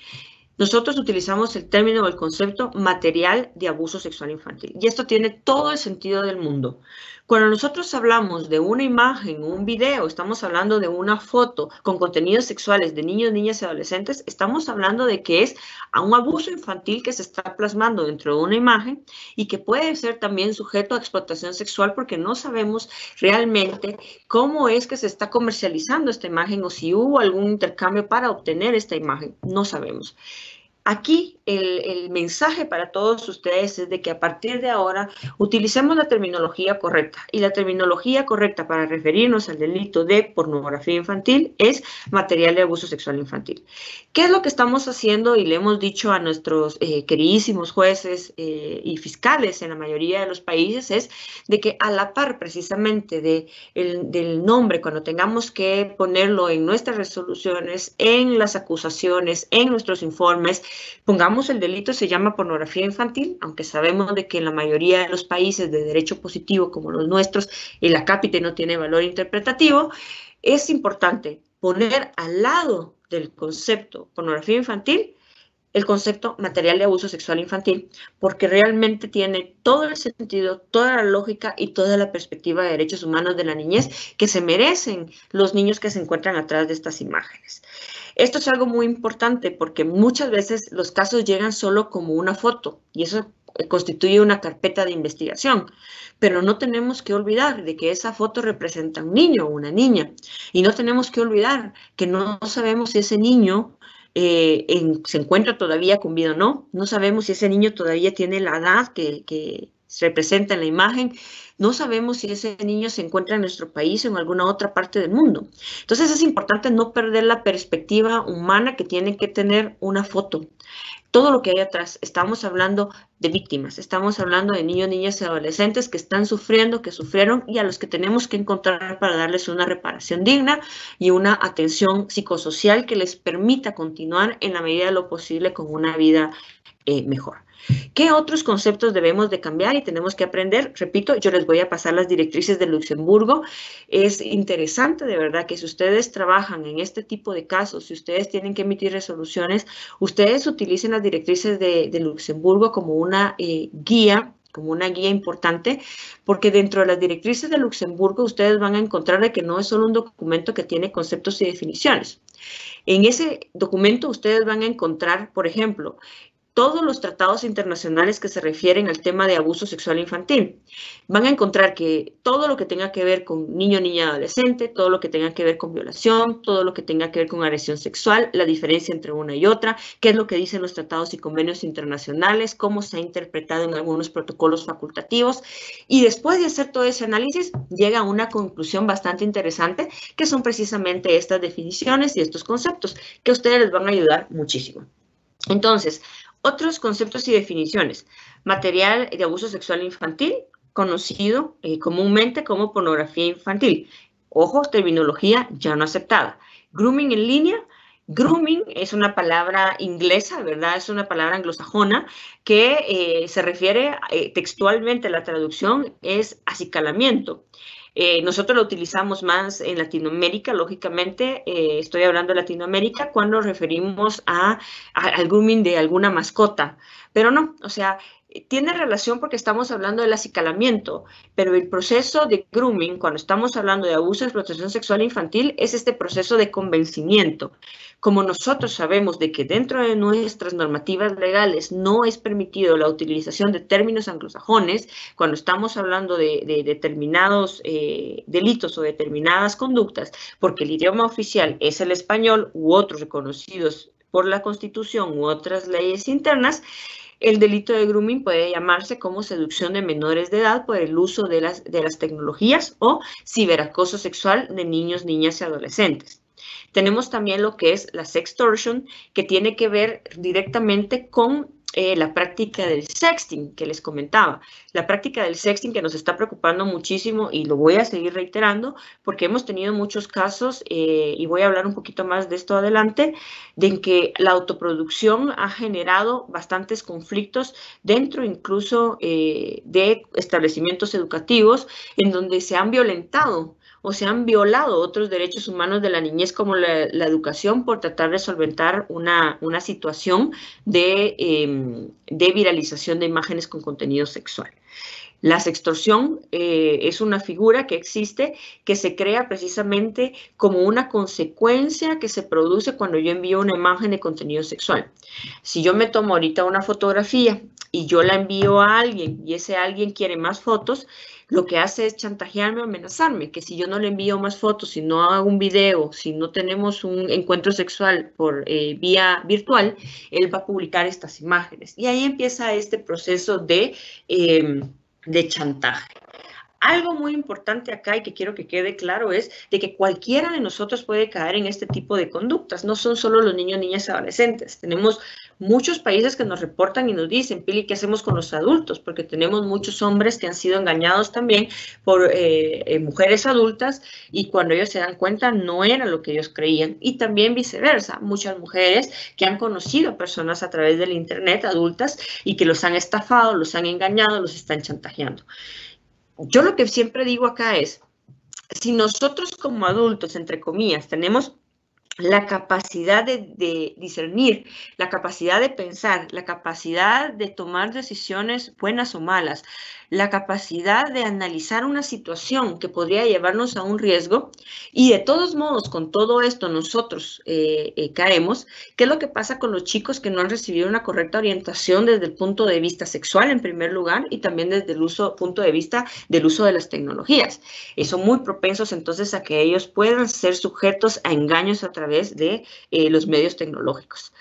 Nosotros utilizamos el término o el concepto material de abuso sexual infantil. Y esto tiene todo el sentido del mundo. Cuando nosotros hablamos de una imagen o un video, estamos hablando de una foto con contenidos sexuales de niños, niñas y adolescentes, estamos hablando de que es a un abuso infantil que se está plasmando dentro de una imagen y que puede ser también sujeto a explotación sexual porque no sabemos realmente cómo es que se está comercializando esta imagen o si hubo algún intercambio para obtener esta imagen. No sabemos. Aquí el mensaje para todos ustedes es de que a partir de ahora utilicemos la terminología correcta. Y la terminología correcta para referirnos al delito de pornografía infantil es material de abuso sexual infantil. ¿Qué es lo que estamos haciendo? Y le hemos dicho a nuestros queridísimos jueces y fiscales en la mayoría de los países, es de que a la par precisamente del nombre, cuando tengamos que ponerlo en nuestras resoluciones, en las acusaciones, en nuestros informes, pongamos el delito, se llama pornografía infantil, aunque sabemos de que en la mayoría de los países de derecho positivo como los nuestros, el acápite no tiene valor interpretativo, es importante poner al lado del concepto pornografía infantil el concepto material de abuso sexual infantil, porque realmente tiene todo el sentido, toda la lógica y toda la perspectiva de derechos humanos de la niñez que se merecen los niños que se encuentran atrás de estas imágenes. Esto es algo muy importante porque muchas veces los casos llegan solo como una foto y eso constituye una carpeta de investigación, pero no tenemos que olvidar de que esa foto representa a un niño o una niña y no tenemos que olvidar que no sabemos si ese niño se encuentra todavía con vida o no. No sabemos si ese niño todavía tiene la edad que representa en la imagen, no sabemos si ese niño se encuentra en nuestro país o en alguna otra parte del mundo. Entonces es importante no perder la perspectiva humana que tiene que tener una foto. Todo lo que hay atrás, estamos hablando de víctimas, estamos hablando de niños, niñas y adolescentes que están sufriendo, que sufrieron y a los que tenemos que encontrar para darles una reparación digna y una atención psicosocial que les permita continuar en la medida de lo posible con una vida mejor. ¿Qué otros conceptos debemos de cambiar y tenemos que aprender? Repito, yo les voy a pasar las directrices de Luxemburgo. Es interesante, de verdad, que si ustedes trabajan en este tipo de casos, si ustedes tienen que emitir resoluciones, ustedes utilicen las directrices de Luxemburgo como una guía importante, porque dentro de las directrices de Luxemburgo ustedes van a encontrar de que no es solo un documento que tiene conceptos y definiciones. En ese documento ustedes van a encontrar, por ejemplo, todos los tratados internacionales que se refieren al tema de abuso sexual infantil. Van a encontrar que todo lo que tenga que ver con niño, niña, adolescente, todo lo que tenga que ver con violación, todo lo que tenga que ver con agresión sexual, la diferencia entre una y otra, qué es lo que dicen los tratados y convenios internacionales, cómo se ha interpretado en algunos protocolos facultativos. Y después de hacer todo ese análisis, llega a una conclusión bastante interesante, que son precisamente estas definiciones y estos conceptos, que a ustedes les van a ayudar muchísimo. Entonces, otros conceptos y definiciones. Material de abuso sexual infantil, conocido comúnmente como pornografía infantil. Ojo, terminología ya no aceptada. Grooming en línea. Grooming es una palabra inglesa, ¿verdad? Es una palabra anglosajona que se refiere textualmente, la traducción es acicalamiento. Nosotros lo utilizamos más en Latinoamérica, lógicamente, estoy hablando de Latinoamérica, cuando nos referimos al grooming de alguna mascota, pero no, o sea, tiene relación porque estamos hablando del acicalamiento, pero el proceso de grooming, cuando estamos hablando de abuso y explotación sexual infantil, es este proceso de convencimiento. Como nosotros sabemos de que dentro de nuestras normativas legales no es permitido la utilización de términos anglosajones, cuando estamos hablando de determinados delitos o determinadas conductas, porque el idioma oficial es el español u otros reconocidos por la Constitución u otras leyes internas, el delito de grooming puede llamarse como seducción de menores de edad por el uso de las tecnologías o ciberacoso sexual de niños, niñas y adolescentes. Tenemos también lo que es la sextortion, que tiene que ver directamente con la práctica del sexting que les comentaba. La práctica del sexting que nos está preocupando muchísimo y lo voy a seguir reiterando porque hemos tenido muchos casos y voy a hablar un poquito más de esto adelante, de en que la autoproducción ha generado bastantes conflictos dentro incluso de establecimientos educativos en donde se han violentado o se han violado otros derechos humanos de la niñez como la educación por tratar de solventar una situación de viralización de imágenes con contenido sexual. La sextorsión es una figura que existe, que se crea precisamente como una consecuencia que se produce cuando yo envío una imagen de contenido sexual. Si yo me tomo ahorita una fotografía y yo la envío a alguien y ese alguien quiere más fotos, lo que hace es chantajearme o amenazarme, que si yo no le envío más fotos, si no hago un video, si no tenemos un encuentro sexual por vía virtual, él va a publicar estas imágenes. Y ahí empieza este proceso de chantaje. Algo muy importante acá y que quiero que quede claro es de que cualquiera de nosotros puede caer en este tipo de conductas. No son solo los niños, niñas y adolescentes. Tenemos muchos países que nos reportan y nos dicen, Pili, ¿qué hacemos con los adultos? Porque tenemos muchos hombres que han sido engañados también por mujeres adultas y cuando ellos se dan cuenta no era lo que ellos creían. Y también viceversa, muchas mujeres que han conocido personas a través del internet, adultas, y que los han estafado, los han engañado, los están chantajeando. Yo lo que siempre digo acá es, si nosotros como adultos, entre comillas, tenemos la capacidad de discernir, la capacidad de pensar, la capacidad de tomar decisiones buenas o malas, la capacidad de analizar una situación que podría llevarnos a un riesgo y de todos modos con todo esto nosotros caemos. ¿Qué es lo que pasa con los chicos que no han recibido una correcta orientación desde el punto de vista sexual en primer lugar y también desde el punto de vista del uso de las tecnologías? Son muy propensos entonces a que ellos puedan ser sujetos a engaños a través de los medios tecnológicos.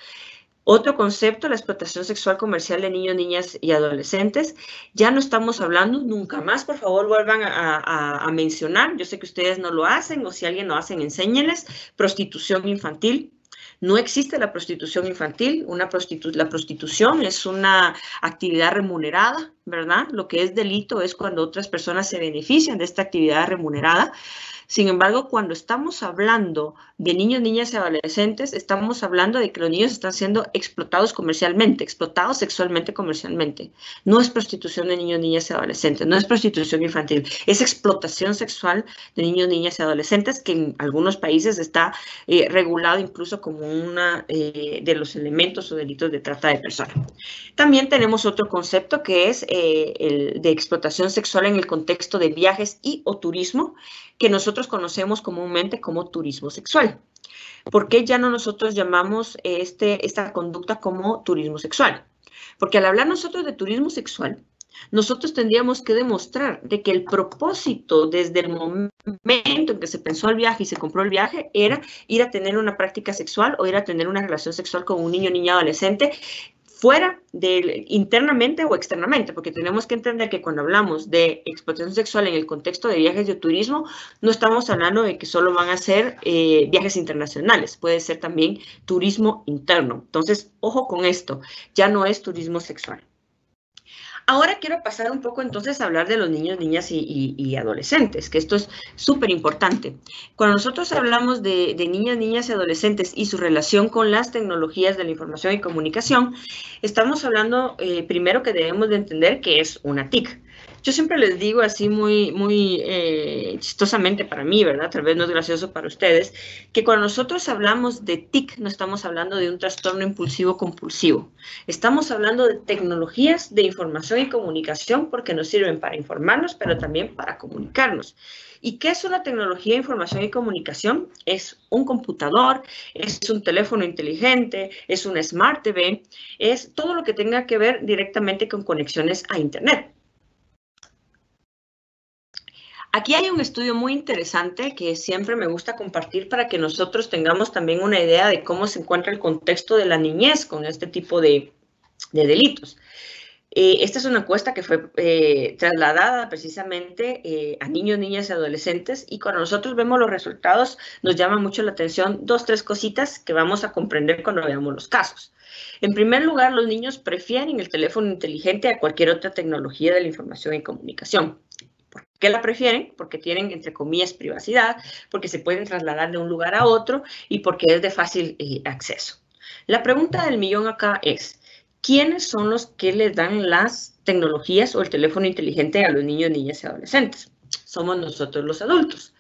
Otro concepto, la explotación sexual comercial de niños, niñas y adolescentes. Ya no estamos hablando, nunca más, por favor, vuelvan a mencionar. Yo sé que ustedes no lo hacen, o si alguien lo hacen, enséñenles. Prostitución infantil. No existe la prostitución infantil. La prostitución es una actividad remunerada, ¿verdad? Lo que es delito es cuando otras personas se benefician de esta actividad remunerada. Sin embargo, cuando estamos hablando de niños, niñas y adolescentes, estamos hablando de que los niños están siendo explotados comercialmente, explotados sexualmente comercialmente. No es prostitución de niños, niñas y adolescentes, no es prostitución infantil, es explotación sexual de niños, niñas y adolescentes, que en algunos países está regulado incluso como uno de los elementos o delitos de trata de personas. También tenemos otro concepto que es el de explotación sexual en el contexto de viajes y o turismo, que nosotros conocemos comúnmente como turismo sexual. ¿Por qué ya no nosotros llamamos esta conducta como turismo sexual? Porque al hablar nosotros de turismo sexual, nosotros tendríamos que demostrar de que el propósito desde el momento en que se pensó el viaje y se compró el viaje era ir a tener una práctica sexual o ir a tener una relación sexual con un niño, niña, adolescente, fuera internamente o externamente, porque tenemos que entender que cuando hablamos de explotación sexual en el contexto de viajes de turismo, no estamos hablando de que solo van a ser viajes internacionales, puede ser también turismo interno. Entonces, ojo con esto, ya no es turismo sexual. Ahora quiero pasar un poco entonces a hablar de los niños, niñas y adolescentes, que esto es súper importante. Cuando nosotros hablamos de niños, niñas y adolescentes y su relación con las tecnologías de la información y comunicación, estamos hablando primero que debemos de entender que es una TIC. Yo siempre les digo así muy chistosamente para mí, ¿verdad? Tal vez no es gracioso para ustedes, que cuando nosotros hablamos de TIC no estamos hablando de un trastorno impulsivo compulsivo. Estamos hablando de tecnologías de información y comunicación porque nos sirven para informarnos, pero también para comunicarnos. ¿Y qué es una tecnología de información y comunicación? Es un computador, es un teléfono inteligente, es un Smart TV, es todo lo que tenga que ver directamente con conexiones a Internet. Aquí hay un estudio muy interesante que siempre me gusta compartir para que nosotros tengamos también una idea de cómo se encuentra el contexto de la niñez con este tipo de delitos. Esta es una encuesta que fue trasladada precisamente a niños, niñas y adolescentes, y cuando nosotros vemos los resultados nos llama mucho la atención 2, 3 cositas que vamos a comprender cuando veamos los casos. En primer lugar, los niños prefieren el teléfono inteligente a cualquier otra tecnología de la información y comunicación. ¿Por qué la prefieren? Porque tienen, entre comillas, privacidad, porque se pueden trasladar de un lugar a otro y porque es de fácil acceso. La pregunta del millón acá es, ¿quiénes son los que les dan las tecnologías o el teléfono inteligente a los niños, niñas y adolescentes? Somos nosotros los adultos.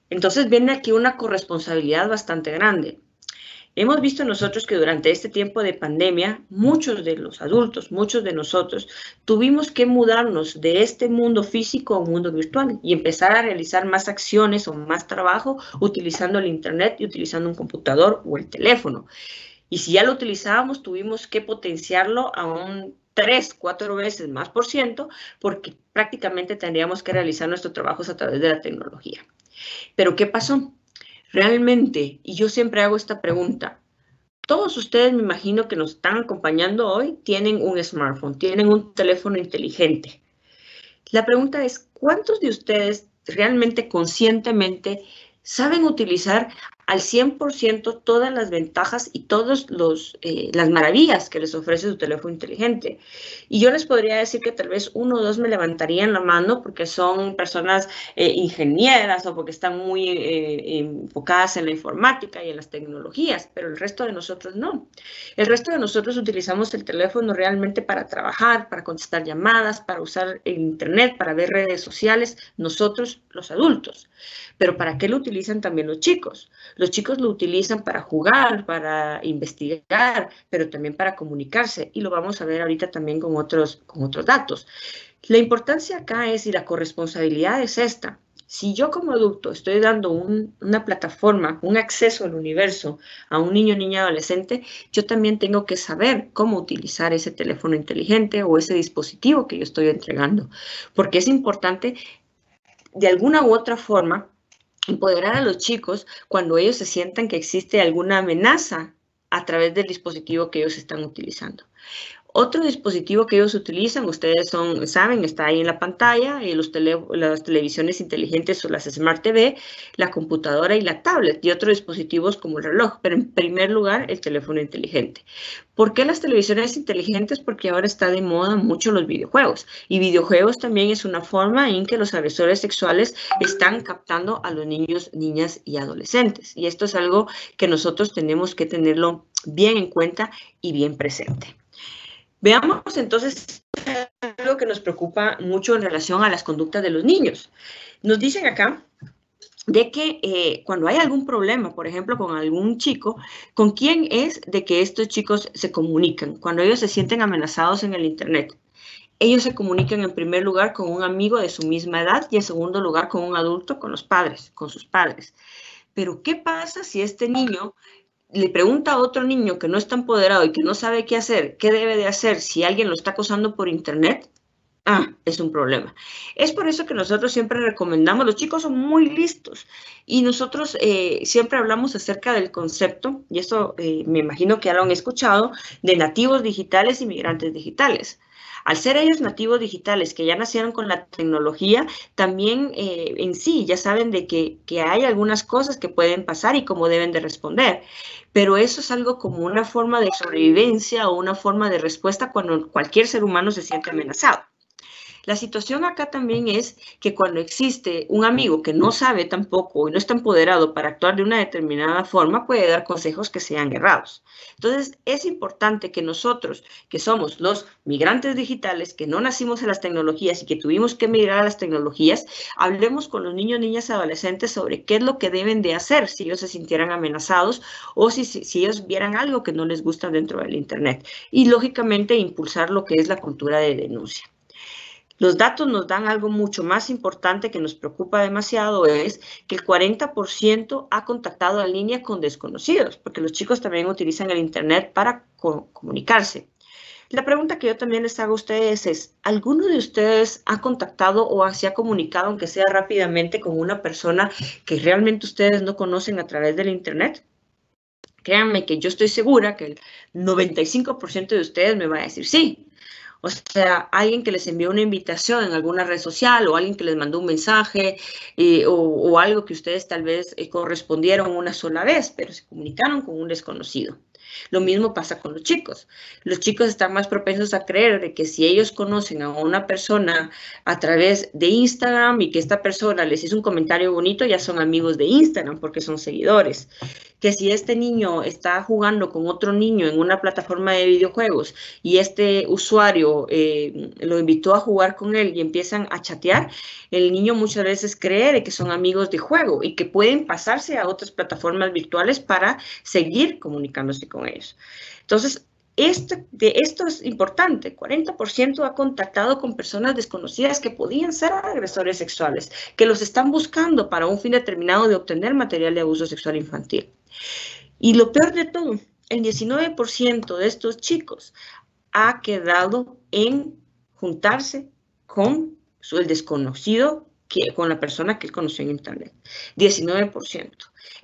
Entonces viene aquí una corresponsabilidad bastante grande. Hemos visto nosotros que durante este tiempo de pandemia, muchos de los adultos, muchos de nosotros, tuvimos que mudarnos de este mundo físico a un mundo virtual y empezar a realizar más acciones o más trabajo utilizando el Internet y utilizando un computador o el teléfono. Y si ya lo utilizábamos, tuvimos que potenciarlo a un 3, 4 veces más por ciento, porque prácticamente tendríamos que realizar nuestros trabajos a través de la tecnología. Pero ¿qué pasó? Realmente, y yo siempre hago esta pregunta, todos ustedes me imagino que nos están acompañando hoy, tienen un smartphone, tienen un teléfono inteligente. La pregunta es, ¿cuántos de ustedes realmente conscientemente saben utilizar al 100% todas las ventajas y todas las maravillas que les ofrece su teléfono inteligente? Y yo les podría decir que tal vez 1 o 2 me levantarían la mano porque son personas ingenieras o porque están muy enfocadas en la informática y en las tecnologías, pero el resto de nosotros no. El resto de nosotros utilizamos el teléfono realmente para trabajar, para contestar llamadas, para usar el Internet, para ver redes sociales, nosotros los adultos. Pero ¿para qué lo utilizan también los chicos? Los chicos lo utilizan para jugar, para investigar, pero también para comunicarse, y lo vamos a ver ahorita también con otros datos. La importancia acá es, y la corresponsabilidad es esta. Si yo como adulto estoy dando una plataforma, un acceso al universo a un niño, niña, adolescente, yo también tengo que saber cómo utilizar ese teléfono inteligente o ese dispositivo que yo estoy entregando, porque es importante de alguna u otra forma empoderar a los chicos cuando ellos se sientan que existe alguna amenaza a través del dispositivo que ellos están utilizando. Otro dispositivo que ellos utilizan, ustedes saben, está ahí en la pantalla, las televisiones inteligentes o las Smart TV, la computadora y la tablet, y otros dispositivos como el reloj, pero en primer lugar el teléfono inteligente. ¿Por qué las televisiones inteligentes? Porque ahora está de moda mucho los videojuegos, y videojuegos también es una forma en que los agresores sexuales están captando a los niños, niñas y adolescentes, y esto es algo que nosotros tenemos que tenerlo bien en cuenta y bien presente. Veamos entonces algo que nos preocupa mucho en relación a las conductas de los niños. Nos dicen acá de que cuando hay algún problema, por ejemplo, con algún chico, ¿con quién es de que estos chicos se comunican? Cuando ellos se sienten amenazados en el Internet. Ellos se comunican en primer lugar con un amigo de su misma edad y en segundo lugar con un adulto, con los padres, con sus padres. Pero ¿qué pasa si este niño le pregunta a otro niño que no está empoderado y que no sabe qué hacer, qué debe de hacer si alguien lo está acosando por Internet? Es un problema. Es por eso que nosotros siempre recomendamos, los chicos son muy listos y nosotros siempre hablamos acerca del concepto, y esto me imagino que ya lo han escuchado, de nativos digitales y migrantes digitales. Al ser ellos nativos digitales que ya nacieron con la tecnología, también en sí ya saben de que hay algunas cosas que pueden pasar y cómo deben de responder. Pero eso es algo como una forma de sobrevivencia o una forma de respuesta cuando cualquier ser humano se siente amenazado. La situación acá también es que cuando existe un amigo que no sabe tampoco y no está empoderado para actuar de una determinada forma, puede dar consejos que sean errados. Entonces, es importante que nosotros, que somos los migrantes digitales, que no nacimos en las tecnologías y que tuvimos que migrar a las tecnologías, hablemos con los niños, niñas y adolescentes sobre qué es lo que deben de hacer si ellos se sintieran amenazados o si ellos vieran algo que no les gusta dentro del Internet. Y, lógicamente, impulsar lo que es la cultura de denuncia. Los datos nos dan algo mucho más importante que nos preocupa demasiado, es que el 40% ha contactado en línea con desconocidos, porque los chicos también utilizan el Internet para comunicarse. La pregunta que yo también les hago a ustedes es, ¿alguno de ustedes ha contactado o se ha comunicado, aunque sea rápidamente, con una persona que realmente ustedes no conocen a través del Internet? Créanme que yo estoy segura que el 95% de ustedes me va a decir sí. O sea, alguien que les envió una invitación en alguna red social o alguien que les mandó un mensaje o algo que ustedes tal vez correspondieron una sola vez, pero se comunicaron con un desconocido. Lo mismo pasa con los chicos. Los chicos están más propensos a creer de que si ellos conocen a una persona a través de Instagram y que esta persona les hizo un comentario bonito, ya son amigos de Instagram porque son seguidores. Que si este niño está jugando con otro niño en una plataforma de videojuegos y este usuario lo invitó a jugar con él y empiezan a chatear, el niño muchas veces cree que son amigos de juego y que pueden pasarse a otras plataformas virtuales para seguir comunicándose con ellos. Entonces, esto es importante, 40% ha contactado con personas desconocidas que podían ser agresores sexuales, que los están buscando para un fin determinado de obtener material de abuso sexual infantil. Y lo peor de todo, el 19% de estos chicos ha quedado en juntarse con el desconocido, con la persona que él conoció en Internet. 19%.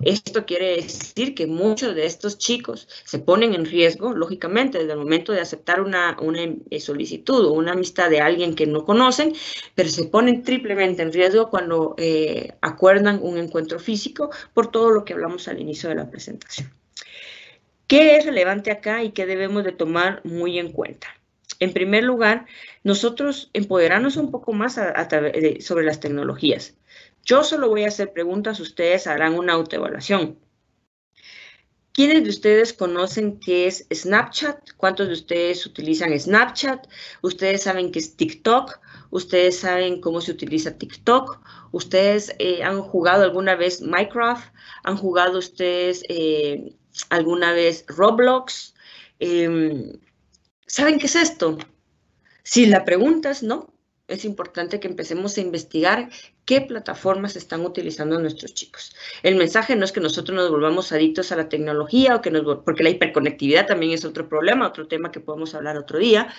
Esto quiere decir que muchos de estos chicos se ponen en riesgo, lógicamente, desde el momento de aceptar una solicitud o una amistad de alguien que no conocen, pero se ponen triplemente en riesgo cuando acuerdan un encuentro físico por todo lo que hablamos al inicio de la presentación. ¿Qué es relevante acá y qué debemos de tomar muy en cuenta? En primer lugar, nosotros empoderarnos un poco más sobre las tecnologías. Yo solo voy a hacer preguntas, ustedes harán una autoevaluación. ¿Quiénes de ustedes conocen qué es Snapchat? ¿Cuántos de ustedes utilizan Snapchat? ¿Ustedes saben qué es TikTok? ¿Ustedes saben cómo se utiliza TikTok? ¿Ustedes han jugado alguna vez Minecraft? ¿Han jugado ustedes alguna vez Roblox? ¿Saben qué es esto? Si la pregunta es no, es importante que empecemos a investigar qué plataformas están utilizando nuestros chicos. El mensaje no es que nosotros nos volvamos adictos a la tecnología, porque la hiperconectividad también es otro problema, otro tema que podemos hablar otro día.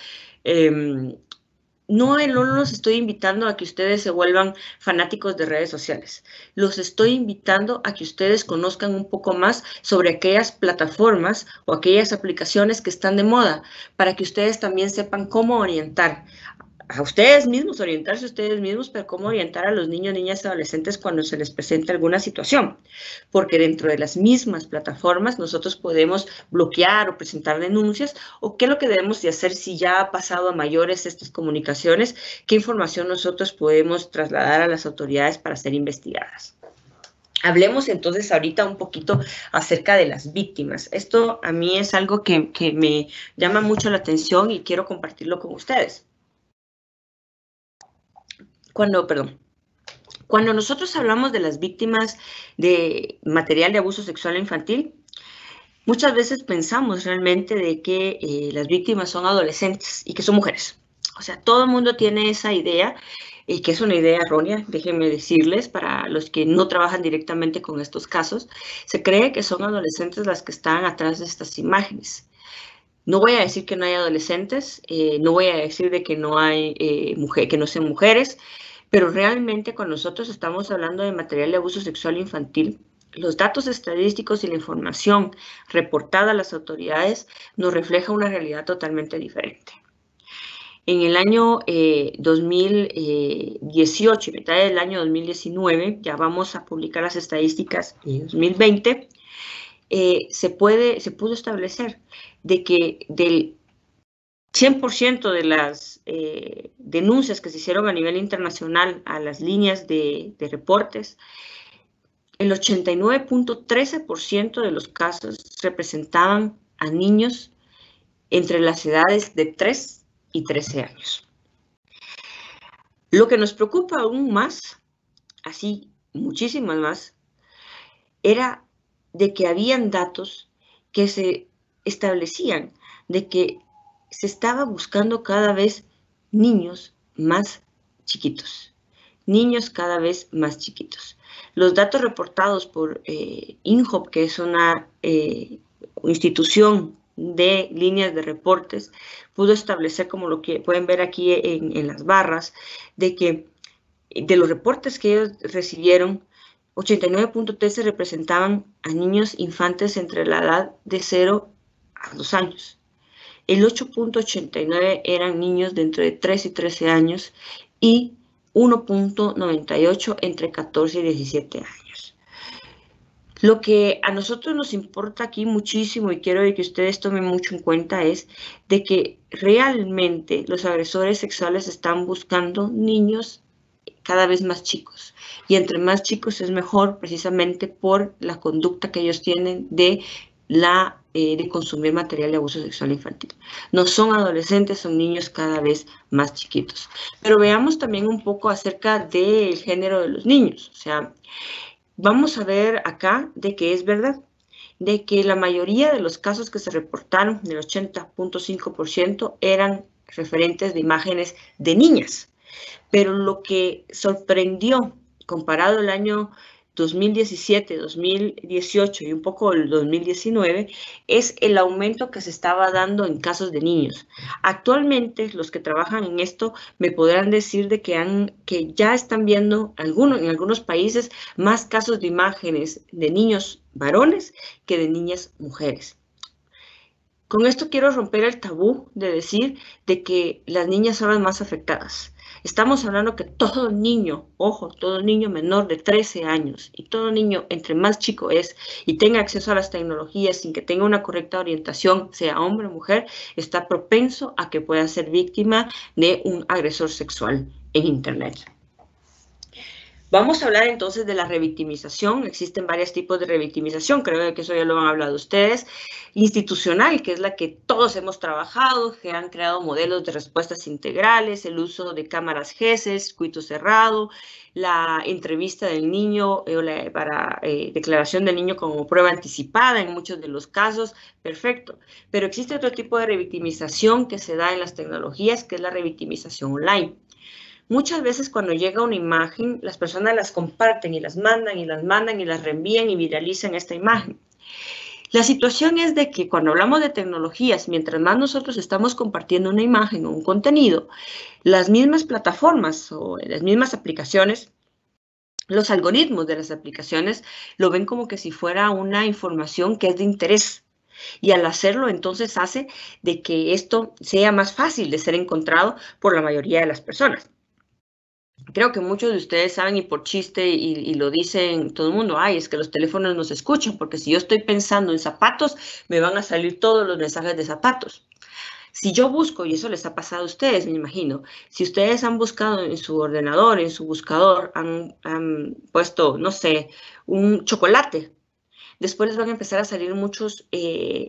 no los estoy invitando a que ustedes se vuelvan fanáticos de redes sociales. Los estoy invitando a que ustedes conozcan un poco más sobre aquellas plataformas o aquellas aplicaciones que están de moda, para que ustedes también sepan cómo orientar a ustedes mismos, orientarse a ustedes mismos, pero cómo orientar a los niños, niñas y adolescentes cuando se les presente alguna situación. Porque dentro de las mismas plataformas nosotros podemos bloquear o presentar denuncias, o qué es lo que debemos de hacer si ya ha pasado a mayores estas comunicaciones, qué información nosotros podemos trasladar a las autoridades para ser investigadas. Hablemos entonces ahorita un poquito acerca de las víctimas. Esto a mí es algo que me llama mucho la atención y quiero compartirlo con ustedes. Cuando nosotros hablamos de las víctimas de material de abuso sexual infantil, muchas veces pensamos realmente de que las víctimas son adolescentes y que son mujeres. O sea, todo el mundo tiene esa idea, que es una idea errónea, déjenme decirles, para los que no trabajan directamente con estos casos, se cree que son adolescentes las que están atrás de estas imágenes. No voy a decir que no hay adolescentes, no voy a decir de que no hay que no sean mujeres, pero realmente cuando nosotros estamos hablando de material de abuso sexual infantil, los datos estadísticos y la información reportada a las autoridades nos refleja una realidad totalmente diferente. En el año 2018, mitad del año 2019, ya vamos a publicar las estadísticas en 2020, se pudo establecer de que del 100% de las denuncias que se hicieron a nivel internacional a las líneas de reportes, el 89.13% de los casos representaban a niños entre las edades de 3 y 13 años. Lo que nos preocupa aún más, así muchísimas más, era de que habían datos que se establecían de que se estaba buscando cada vez niños más chiquitos, niños cada vez más chiquitos. Los datos reportados por INJOP, que es una institución de líneas de reportes, pudo establecer, como lo que pueden ver aquí en las barras, de que de los reportes que ellos recibieron, 89.13 representaban a niños infantes entre la edad de 0 a 2 años. El 8.89 eran niños de entre 3 y 13 años y 1.98 entre 14 y 17 años. Lo que a nosotros nos importa aquí muchísimo y quiero que ustedes tomen mucho en cuenta es de que realmente los agresores sexuales están buscando niños cada vez más chicos. Y entre más chicos es mejor, precisamente por la conducta que ellos tienen de consumir material de abuso sexual infantil. No son adolescentes, son niños cada vez más chiquitos. Pero veamos también un poco acerca del género de los niños. O sea, vamos a ver acá de que es verdad, de que la mayoría de los casos que se reportaron, del 80.5%, eran referentes de imágenes de niñas. Pero lo que sorprendió, comparado el año 2017, 2018 y un poco el 2019, es el aumento que se estaba dando en casos de niños. Actualmente, los que trabajan en esto me podrán decir de que ya están viendo en algunos países más casos de imágenes de niños varones que de niñas mujeres. Con esto quiero romper el tabú de decir de que las niñas son las más afectadas. Estamos hablando que todo niño, ojo, todo niño menor de 13 años y todo niño entre más chico es y tenga acceso a las tecnologías sin que tenga una correcta orientación, sea hombre o mujer, está propenso a que pueda ser víctima de un agresor sexual en Internet. Vamos a hablar entonces de la revictimización. Existen varios tipos de revictimización, creo que eso ya lo han hablado ustedes. Institucional, que es la que todos hemos trabajado, que han creado modelos de respuestas integrales, el uso de cámaras GESES, circuito cerrado, la entrevista del niño para declaración del niño como prueba anticipada en muchos de los casos, perfecto. Pero existe otro tipo de revictimización que se da en las tecnologías, que es la revictimización online. Muchas veces cuando llega una imagen, las personas las comparten y las mandan y las reenvían y viralizan esta imagen. La situación es de que cuando hablamos de tecnologías, mientras más nosotros estamos compartiendo una imagen o un contenido, las mismas plataformas o las mismas aplicaciones, los algoritmos de las aplicaciones lo ven como que si fuera una información que es de interés. Y al hacerlo, entonces hace de que esto sea más fácil de ser encontrado por la mayoría de las personas. Creo que muchos de ustedes saben y por chiste y lo dicen todo el mundo, ay, es que los teléfonos nos escuchan, porque si yo estoy pensando en zapatos, me van a salir todos los mensajes de zapatos. Si yo busco, y eso les ha pasado a ustedes, me imagino, si ustedes han buscado en su ordenador, en su buscador, han puesto, no sé, un chocolate, después les van a empezar a salir muchos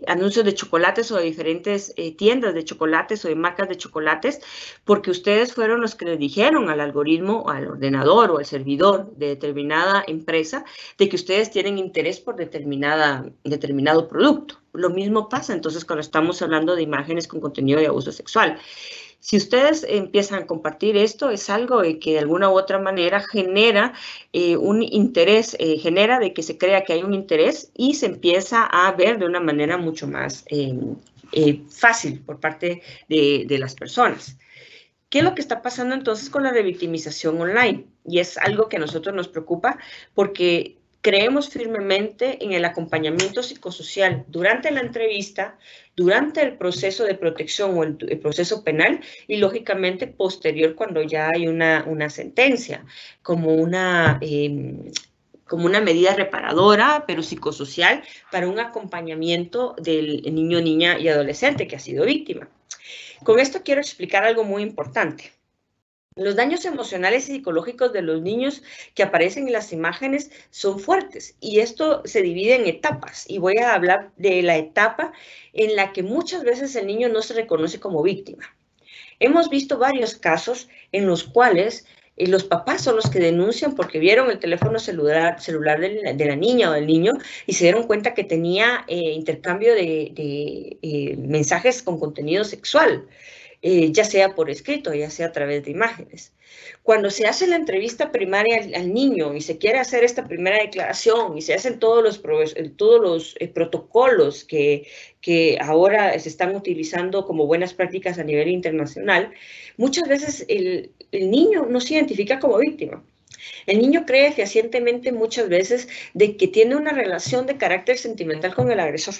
anuncios de chocolates o de diferentes tiendas de chocolates o de marcas de chocolates, porque ustedes fueron los que les dijeron al algoritmo, al ordenador o al servidor de determinada empresa de que ustedes tienen interés por determinado producto. Lo mismo pasa entonces cuando estamos hablando de imágenes con contenido de abuso sexual. Si ustedes empiezan a compartir esto, es algo que de alguna u otra manera genera un interés, genera de que se crea que hay un interés y se empieza a ver de una manera mucho más fácil por parte de las personas. ¿Qué es lo que está pasando entonces con la revictimización online? Y es algo que a nosotros nos preocupa porque creemos firmemente en el acompañamiento psicosocial durante la entrevista, durante el proceso de protección o el proceso penal y lógicamente posterior cuando ya hay una sentencia, como una medida reparadora, pero psicosocial, para un acompañamiento del niño, niña y adolescente que ha sido víctima. Con esto quiero explicar algo muy importante. Los daños emocionales y psicológicos de los niños que aparecen en las imágenes son fuertes y esto se divide en etapas y voy a hablar de la etapa en la que muchas veces el niño no se reconoce como víctima. Hemos visto varios casos en los cuales los papás son los que denuncian porque vieron el teléfono celular de la niña o del niño y se dieron cuenta que tenía intercambio de mensajes con contenido sexual. Ya sea por escrito, ya sea a través de imágenes. Cuando se hace la entrevista primaria al niño y se quiere hacer esta primera declaración y se hacen todos los protocolos que ahora se están utilizando como buenas prácticas a nivel internacional, muchas veces el niño no se identifica como víctima. El niño cree fehacientemente muchas veces de que tiene una relación de carácter sentimental con el agresor.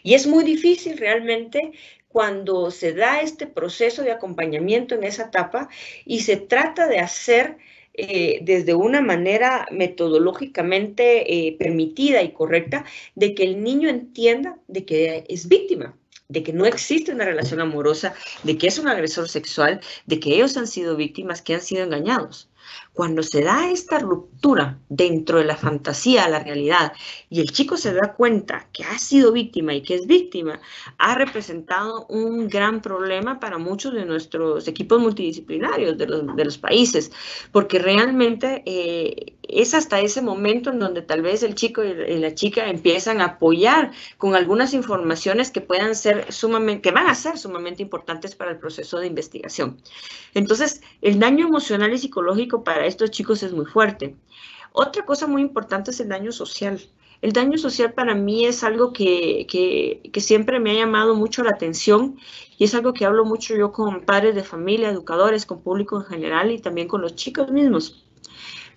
Y es muy difícil realmente cuando se da este proceso de acompañamiento en esa etapa y se trata de hacer desde una manera metodológicamente permitida y correcta, de que el niño entienda de que es víctima, de que no existe una relación amorosa, de que es un agresor sexual, de que ellos han sido víctimas, que han sido engañados. Cuando se da esta ruptura dentro de la fantasía a la realidad y el chico se da cuenta que ha sido víctima y que es víctima, ha representado un gran problema para muchos de nuestros equipos multidisciplinarios de los países, porque realmente es hasta ese momento en donde tal vez el chico y la chica empiezan a apoyar con algunas informaciones que van a ser sumamente importantes para el proceso de investigación. Entonces, el daño emocional y psicológico para estos chicos es muy fuerte. Otra cosa muy importante es el daño social. El daño social para mí es algo que siempre me ha llamado mucho la atención y es algo que hablo mucho yo con padres de familia, educadores, con público en general y también con los chicos mismos.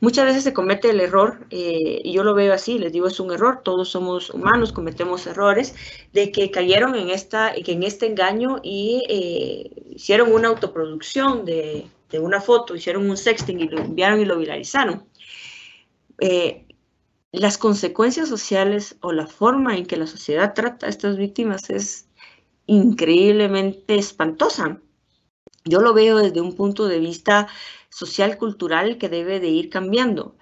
Muchas veces se comete el error, y yo lo veo así, les digo, es un error, todos somos humanos, cometemos errores, de que cayeron en este engaño y hicieron una autoproducción de una foto, hicieron un sexting y lo enviaron y lo viralizaron. Las consecuencias sociales o la forma en que la sociedad trata a estas víctimas es increíblemente espantosa. Yo lo veo desde un punto de vista social, cultural, que debe de ir cambiando.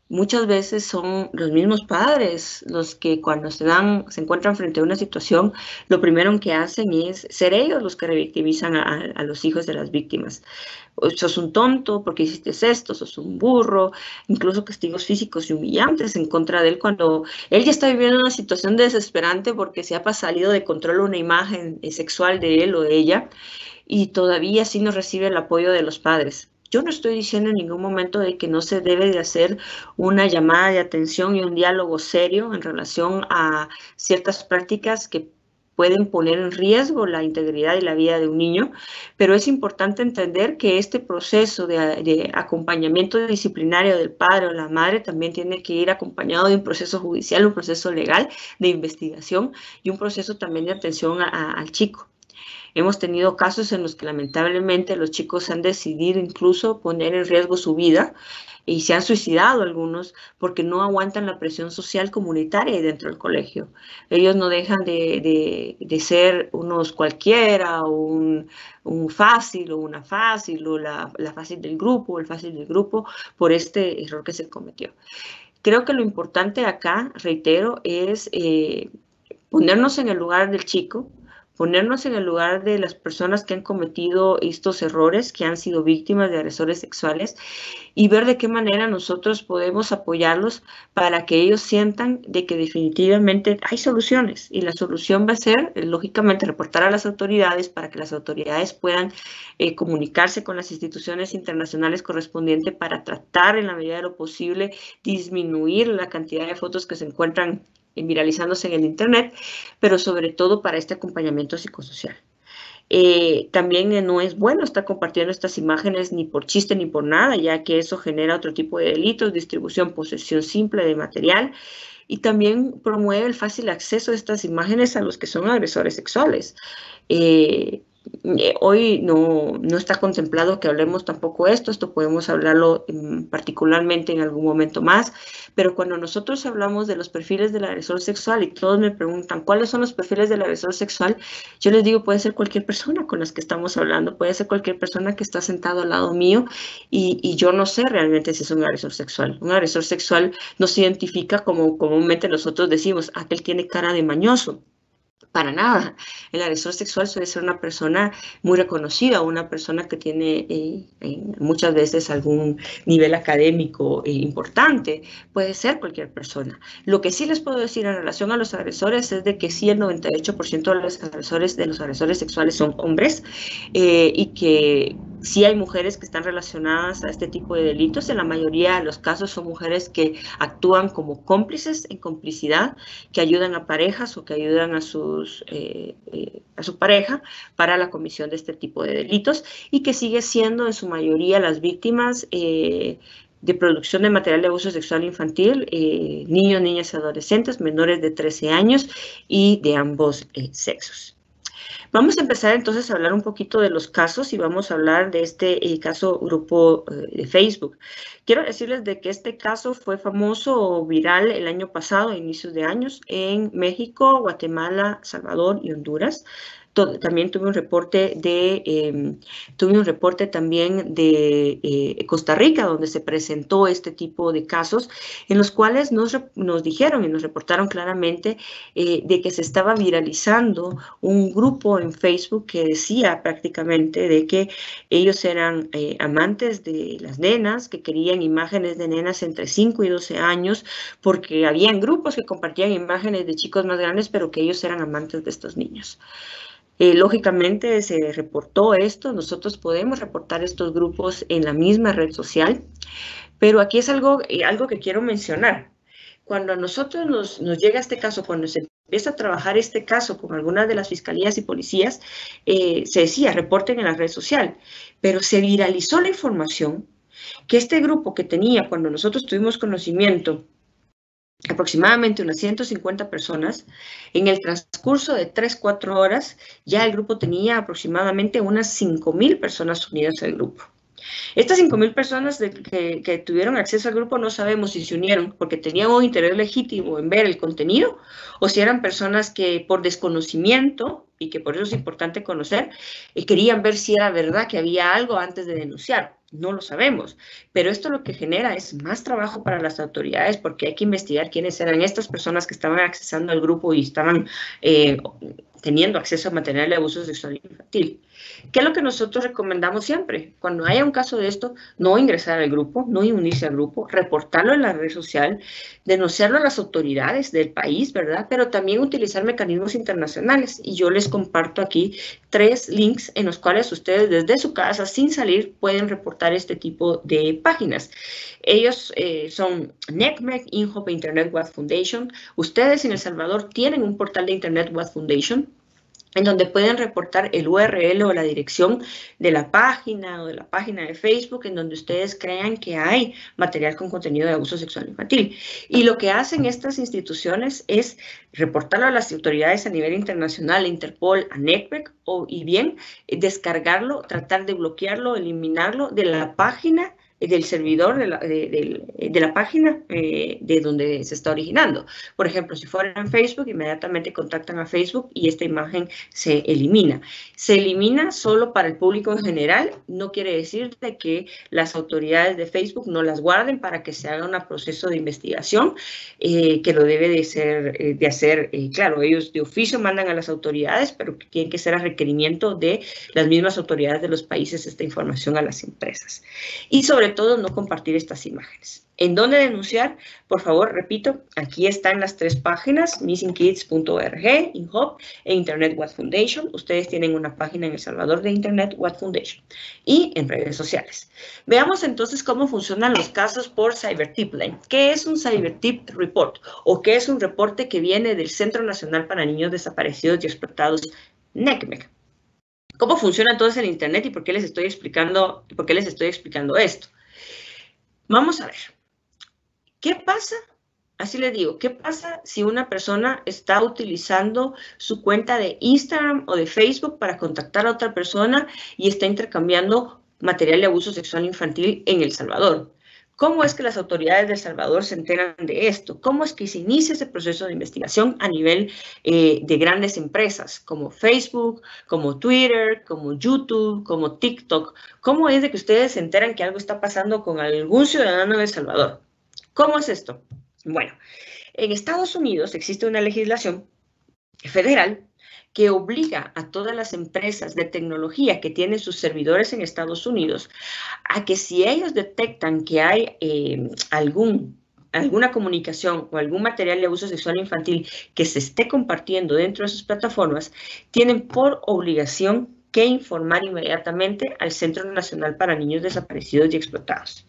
Muchas veces son los mismos padres los que cuando se encuentran frente a una situación, lo primero que hacen es ser ellos los que revictimizan a los hijos de las víctimas. Sos un tonto porque hiciste esto, sos un burro, incluso castigos físicos y humillantes en contra de él cuando él ya está viviendo una situación desesperante porque se ha salido de control una imagen sexual de él o de ella y todavía sí no recibe el apoyo de los padres. Yo no estoy diciendo en ningún momento de que no se debe de hacer una llamada de atención y un diálogo serio en relación a ciertas prácticas que pueden poner en riesgo la integridad y la vida de un niño, pero es importante entender que este proceso de acompañamiento disciplinario del padre o la madre también tiene que ir acompañado de un proceso judicial, un proceso legal de investigación y un proceso también de atención al chico. Hemos tenido casos en los que lamentablemente los chicos han decidido incluso poner en riesgo su vida y se han suicidado algunos porque no aguantan la presión social comunitaria dentro del colegio. Ellos no dejan de ser unos cualquiera, un fácil o una fácil, o la fácil del grupo, el fácil del grupo, por este error que se cometió. Creo que lo importante acá, reitero, es ponernos en el lugar del chico, ponernos en el lugar de las personas que han cometido estos errores, que han sido víctimas de agresores sexuales, y ver de qué manera nosotros podemos apoyarlos para que ellos sientan de que definitivamente hay soluciones. Y la solución va a ser, lógicamente, reportar a las autoridades para que las autoridades puedan comunicarse con las instituciones internacionales correspondientes para tratar, en la medida de lo posible, disminuir la cantidad de fotos que se encuentran viralizándose en el internet, pero sobre todo para este acompañamiento psicosocial. También no es bueno estar compartiendo estas imágenes ni por chiste ni por nada, ya que eso genera otro tipo de delitos, distribución, posesión simple de material, y también promueve el fácil acceso de estas imágenes a los que son agresores sexuales. Hoy no está contemplado que hablemos tampoco esto podemos hablarlo particularmente en algún momento más, pero cuando nosotros hablamos de los perfiles del agresor sexual y todos me preguntan cuáles son los perfiles del agresor sexual, yo les digo puede ser cualquier persona con las que estamos hablando, puede ser cualquier persona que está sentado al lado mío y yo no sé realmente si es un agresor sexual. Un agresor sexual no se identifica como comúnmente nosotros decimos, aquel tiene cara de mañoso. Para nada. El agresor sexual suele ser una persona muy reconocida, una persona que tiene muchas veces algún nivel académico importante. Puede ser cualquier persona. Lo que sí les puedo decir en relación a los agresores es de que sí el 98% de los agresores sexuales son hombres y que sí hay mujeres que están relacionadas a este tipo de delitos. En la mayoría de los casos son mujeres que actúan como cómplices en complicidad, que ayudan a parejas o que ayudan a su pareja para la comisión de este tipo de delitos y que sigue siendo en su mayoría las víctimas de producción de material de abuso sexual infantil, niños, niñas y adolescentes menores de 13 años y de ambos sexos. Vamos a empezar entonces a hablar un poquito de los casos y vamos a hablar de este caso grupo de Facebook. Quiero decirles de que este caso fue famoso o viral el año pasado, a inicios de años, en México, Guatemala, Salvador y Honduras. También tuve un reporte también de Costa Rica, donde se presentó este tipo de casos, en los cuales nos dijeron y nos reportaron claramente de que se estaba viralizando un grupo en Facebook que decía prácticamente de que ellos eran amantes de las nenas, que querían imágenes de nenas entre 5 y 12 años, porque habían grupos que compartían imágenes de chicos más grandes, pero que ellos eran amantes de estos niños. Lógicamente se reportó esto, nosotros podemos reportar estos grupos en la misma red social, pero aquí es algo que quiero mencionar. Cuando a nosotros nos llega este caso, cuando se empieza a trabajar este caso con algunas de las fiscalías y policías, se decía, reporten en la red social, pero se viralizó la información que este grupo que tenía, cuando nosotros tuvimos conocimiento, aproximadamente unas 150 personas, en el transcurso de 3-4 horas, ya el grupo tenía aproximadamente unas 5,000 personas unidas al grupo. Estas 5,000 personas que tuvieron acceso al grupo no sabemos si se unieron porque tenían un interés legítimo en ver el contenido o si eran personas que por desconocimiento, y que por eso es importante conocer, querían ver si era verdad que había algo antes de denunciar. No lo sabemos, pero esto lo que genera es más trabajo para las autoridades porque hay que investigar quiénes eran estas personas que estaban accesando al grupo y estaban teniendo acceso a material de abuso sexual infantil. ¿Qué es lo que nosotros recomendamos siempre? Cuando haya un caso de esto, no ingresar al grupo, no unirse al grupo, reportarlo en la red social, denunciarlo a las autoridades del país, ¿verdad? Pero también utilizar mecanismos internacionales. Y yo les comparto aquí 3 links en los cuales ustedes desde su casa, sin salir, pueden reportar este tipo de páginas. Ellos son NECMEC, INHOP e Internet Watch Foundation. Ustedes en El Salvador tienen un portal de Internet Watch Foundation en donde pueden reportar el URL o la dirección de la página o de la página de Facebook en donde ustedes crean que hay material con contenido de abuso sexual infantil. Y lo que hacen estas instituciones es reportarlo a las autoridades a nivel internacional, a Interpol, a NECMEC, y bien descargarlo, tratar de bloquearlo, eliminarlo de la página del servidor de la página de donde se está originando. Por ejemplo, si fuera en Facebook, inmediatamente contactan a Facebook y esta imagen se elimina. Se elimina solo para el público en general, no quiere decir de que las autoridades de Facebook no las guarden para que se haga un proceso de investigación que lo debe de hacer, claro, ellos de oficio mandan a las autoridades, pero que tiene que ser a requerimiento de las mismas autoridades de los países esta información a las empresas. Y sobre todo no compartir estas imágenes. ¿En dónde denunciar? Por favor, repito, aquí están las 3 páginas, missingkids.org, INHOP e Internet Watch Foundation. Ustedes tienen una página en El Salvador de Internet Watch Foundation y en redes sociales. Veamos entonces cómo funcionan los casos por CyberTipline. ¿Qué es un CyberTip Report? ¿O qué es un reporte que viene del Centro Nacional para Niños Desaparecidos y Explotados, NECMEC? ¿Cómo funciona entonces el Internet y por qué les estoy explicando esto? Vamos a ver. ¿Qué pasa? Así les digo, ¿qué pasa si una persona está utilizando su cuenta de Instagram o de Facebook para contactar a otra persona y está intercambiando material de abuso sexual infantil en El Salvador? ¿Cómo es que las autoridades de El Salvador se enteran de esto? ¿Cómo es que se inicia ese proceso de investigación a nivel de grandes empresas como Facebook, como Twitter, como YouTube, como TikTok? ¿Cómo es de que ustedes se enteran que algo está pasando con algún ciudadano de El Salvador? ¿Cómo es esto? Bueno, en Estados Unidos existe una legislación federal que obliga a todas las empresas de tecnología que tienen sus servidores en Estados Unidos a que si ellos detectan que hay alguna comunicación o algún material de abuso sexual infantil que se esté compartiendo dentro de sus plataformas, tienen por obligación que informar inmediatamente al Centro Nacional para Niños Desaparecidos y Explotados.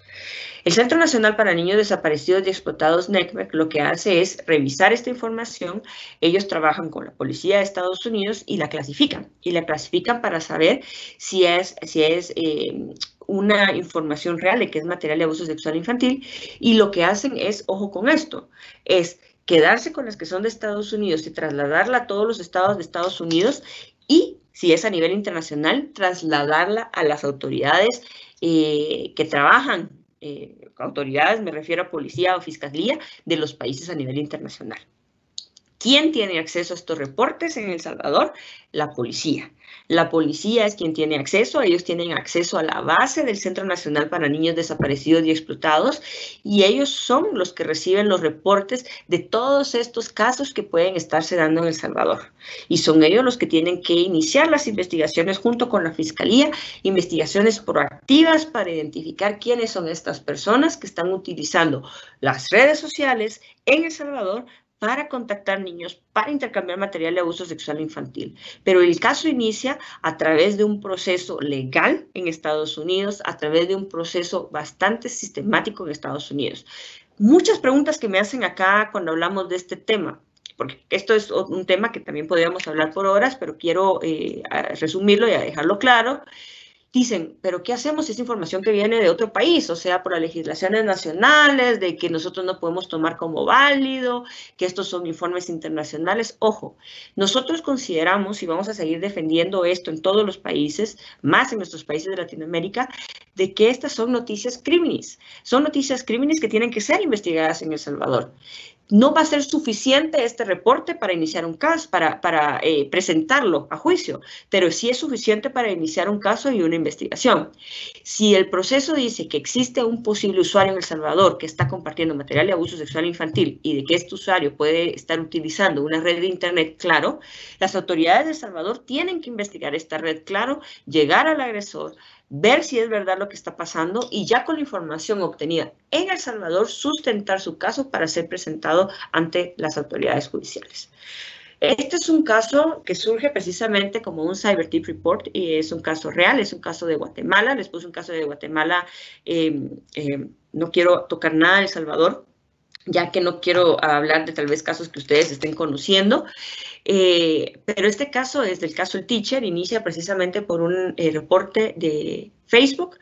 El Centro Nacional para Niños Desaparecidos y Explotados, NECMEC, lo que hace es revisar esta información. Ellos trabajan con la policía de Estados Unidos y la clasifican. Para saber si es una información real de que es material de abuso sexual infantil. Y lo que hacen es, ojo con esto, es quedarse con las que son de Estados Unidos y trasladarla a todos los estados de Estados Unidos y, si es a nivel internacional, trasladarla a las autoridades que trabajan, autoridades, me refiero a policía o fiscalía de los países a nivel internacional. ¿Quién tiene acceso a estos reportes en El Salvador? La policía. La policía es quien tiene acceso. Ellos tienen acceso a la base del Centro Nacional para Niños Desaparecidos y Explotados y ellos son los que reciben los reportes de todos estos casos que pueden estarse dando en El Salvador. Y son ellos los que tienen que iniciar las investigaciones junto con la Fiscalía, investigaciones proactivas para identificar quiénes son estas personas que están utilizando las redes sociales en El Salvador para contactar niños, para intercambiar material de abuso sexual infantil. Pero el caso inicia a través de un proceso legal en Estados Unidos, a través de un proceso bastante sistemático en Estados Unidos. Muchas preguntas que me hacen acá cuando hablamos de este tema, porque esto es un tema que también podríamos hablar por horas, pero quiero resumirlo y dejarlo claro. Dicen, ¿pero qué hacemos si es información que viene de otro país? O sea, por las legislaciones nacionales, de que nosotros no podemos tomar como válido, que estos son informes internacionales. Ojo, nosotros consideramos, y vamos a seguir defendiendo esto en todos los países, más en nuestros países de Latinoamérica, de que estas son noticias crímenes. Son noticias crímenes que tienen que ser investigadas en El Salvador. no va a ser suficiente este reporte para iniciar un caso, para presentarlo a juicio, pero sí es suficiente para iniciar un caso y una investigación. Si el proceso dice que existe un posible usuario en El Salvador que está compartiendo material de abuso sexual infantil y de que este usuario puede estar utilizando una red de internet, claro, las autoridades de El Salvador tienen que investigar esta red, claro, llegar al agresor, ver si es verdad lo que está pasando y ya con la información obtenida en El Salvador sustentar su caso para ser presentado ante las autoridades judiciales. Este es un caso que surge precisamente como un Cyber Tip Report y es un caso real, es un caso de Guatemala. Les puse un caso de Guatemala, no quiero tocar nada de El Salvador, ya que no quiero hablar de tal vez casos que ustedes estén conociendo. Pero este caso es del caso El Teacher, inicia precisamente por un reporte de Facebook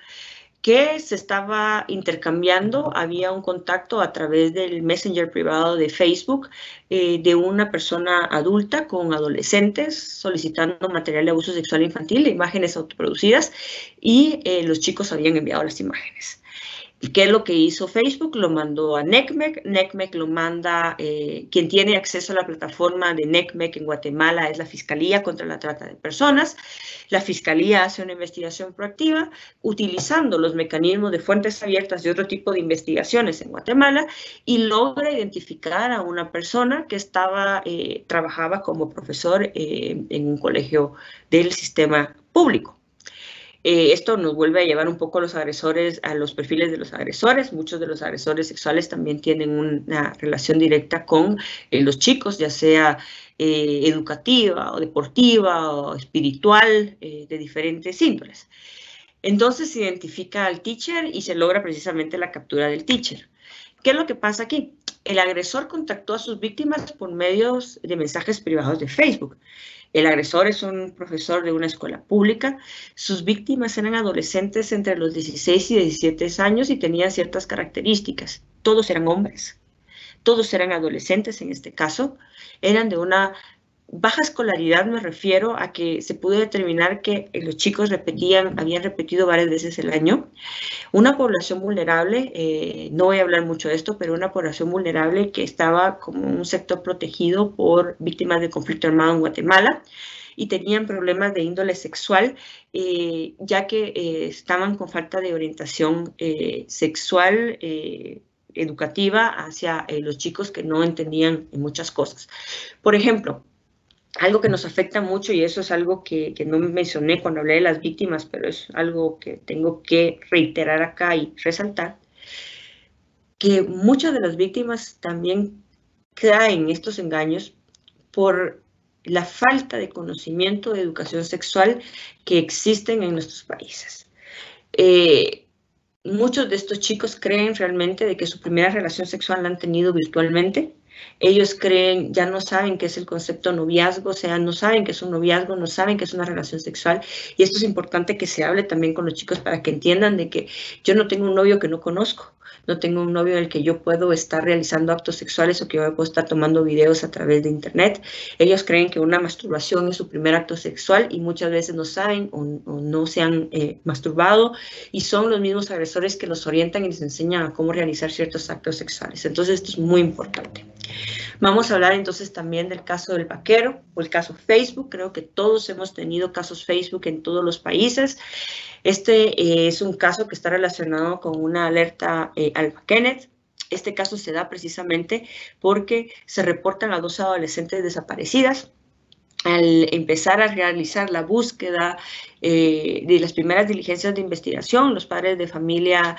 que se estaba intercambiando, había un contacto a través del Messenger privado de Facebook de una persona adulta con adolescentes solicitando material de abuso sexual infantil, imágenes autoproducidas, y los chicos habían enviado las imágenes. ¿Qué es lo que hizo Facebook? Lo mandó a NECMEC. NECMEC lo manda, quien tiene acceso a la plataforma de NECMEC en Guatemala es la Fiscalía contra la Trata de Personas. La Fiscalía hace una investigación proactiva utilizando los mecanismos de fuentes abiertas y otro tipo de investigaciones en Guatemala y logra identificar a una persona que trabajaba como profesor en un colegio del sistema público. Esto nos vuelve a llevar un poco a los agresores, a los perfiles de los agresores. Muchos de los agresores sexuales también tienen una relación directa con los chicos, ya sea educativa o deportiva o espiritual, de diferentes índoles. Entonces se identifica al teacher y se logra precisamente la captura del teacher. ¿Qué es lo que pasa aquí? El agresor contactó a sus víctimas por medios de mensajes privados de Facebook. El agresor es un profesor de una escuela pública. Sus víctimas eran adolescentes entre los 16 y 17 años y tenían ciertas características. Todos eran hombres. Todos eran adolescentes en este caso. Eran de una baja escolaridad, me refiero a que se pudo determinar que los chicos habían repetido varias veces el año. Una población vulnerable, no voy a hablar mucho de esto, pero una población vulnerable que estaba como un sector protegido por víctimas de conflicto armado en Guatemala y tenían problemas de índole sexual, ya que estaban con falta de orientación sexual educativa hacia los chicos que no entendían muchas cosas. Por ejemplo, algo que nos afecta mucho, y eso es algo que no mencioné cuando hablé de las víctimas, pero es algo que tengo que reiterar acá y resaltar, que muchas de las víctimas también caen en estos engaños por la falta de conocimiento de educación sexual que existen en nuestros países. Muchos de estos chicos creen realmente de que su primera relación sexual la han tenido virtualmente. Ellos creen, ya no saben qué es el concepto noviazgo, o sea, no saben qué es un noviazgo, no saben qué es una relación sexual. Y esto es importante que se hable también con los chicos para que entiendan de que yo no tengo un novio que no conozco. No tengo un novio en el que yo puedo estar realizando actos sexuales o que yo puedo estar tomando videos a través de internet. Ellos creen que una masturbación es su primer acto sexual y muchas veces no saben o no se han masturbado y son los mismos agresores que los orientan y les enseñan a cómo realizar ciertos actos sexuales. Entonces esto es muy importante. Vamos a hablar entonces también del caso del vaquero o el caso Facebook. Creo que todos hemos tenido casos Facebook en todos los países. Este es un caso que está relacionado con una alerta Alpha Kenneth. Este caso se da precisamente porque se reportan a 2 adolescentes desaparecidas. Al empezar a realizar la búsqueda de las primeras diligencias de investigación, los padres de familia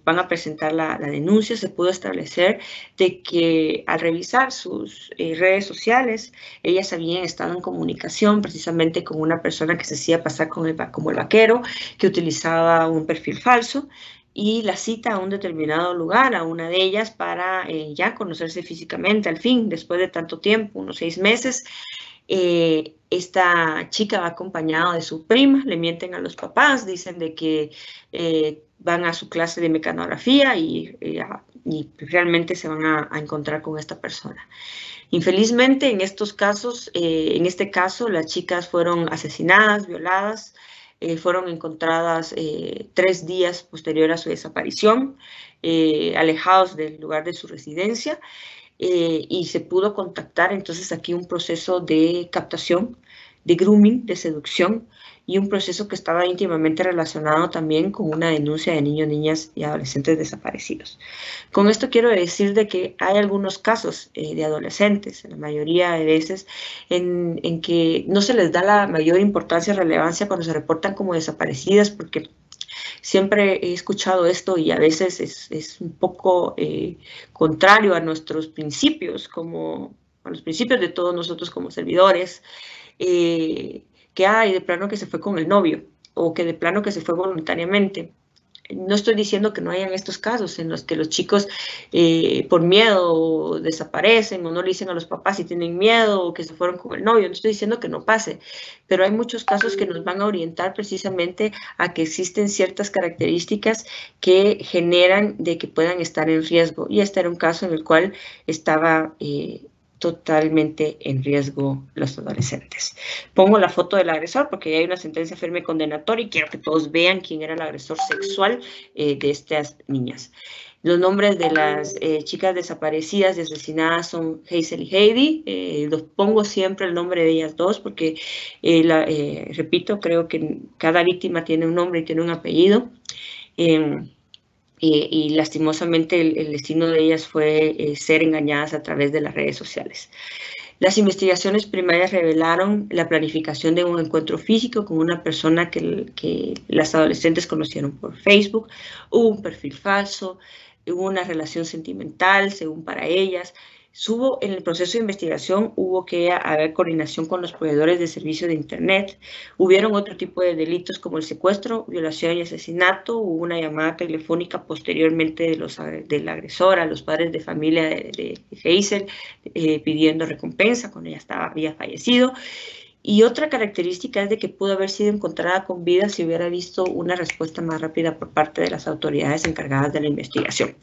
van a presentar la denuncia. Se pudo establecer de que al revisar sus redes sociales, ellas habían estado en comunicación precisamente con una persona que se hacía pasar como el vaquero, que utilizaba un perfil falso, y la cita a un determinado lugar, a una de ellas, para ya conocerse físicamente. Al fin, después de tanto tiempo, unos 6 meses, esta chica va acompañada de su prima, le mienten a los papás, dicen de que van a su clase de mecanografía y realmente se van a encontrar con esta persona. Infelizmente, en estos casos, en este caso, las chicas fueron asesinadas, violadas, fueron encontradas 3 días posterior a su desaparición, alejados del lugar de su residencia. y se pudo contactar entonces aquí un proceso de captación, de grooming, de seducción, y un proceso que estaba íntimamente relacionado también con una denuncia de niños, niñas y adolescentes desaparecidos. Con esto quiero decir de que hay algunos casos de adolescentes, la mayoría de veces, en que no se les da la mayor importancia o relevancia cuando se reportan como desaparecidas, porque siempre he escuchado esto y a veces es un poco contrario a nuestros principios, como a los principios de todos nosotros como servidores, que hay de plano que se fue con el novio o que de plano que se fue voluntariamente. No estoy diciendo que no hayan estos casos en los que los chicos por miedo desaparecen o no le dicen a los papás si tienen miedo o que se fueron con el novio. No estoy diciendo que no pase, pero hay muchos casos que nos van a orientar precisamente a que existen ciertas características que generan de que puedan estar en riesgo. Y este era un caso en el cual estaba totalmente en riesgo los adolescentes. Pongo la foto del agresor porque ya hay una sentencia firme condenatoria y quiero que todos vean quién era el agresor sexual de estas niñas. Los nombres de las chicas desaparecidas y asesinadas son Hazel y Heidi. Los pongo siempre el nombre de ellas dos porque, repito, creo que cada víctima tiene un nombre y tiene un apellido. Y lastimosamente el destino de ellas fue ser engañadas a través de las redes sociales. Las investigaciones primarias revelaron la planificación de un encuentro físico con una persona que las adolescentes conocieron por Facebook, hubo un perfil falso, hubo una relación sentimental, según para ellas. En el proceso de investigación hubo que haber coordinación con los proveedores de servicios de Internet. Hubieron otro tipo de delitos como el secuestro, violación y asesinato. Hubo una llamada telefónica posteriormente del agresor a los padres de familia de Hazel pidiendo recompensa cuando ella había fallecido. Y otra característica es de que pudo haber sido encontrada con vida si hubiera visto una respuesta más rápida por parte de las autoridades encargadas de la investigación.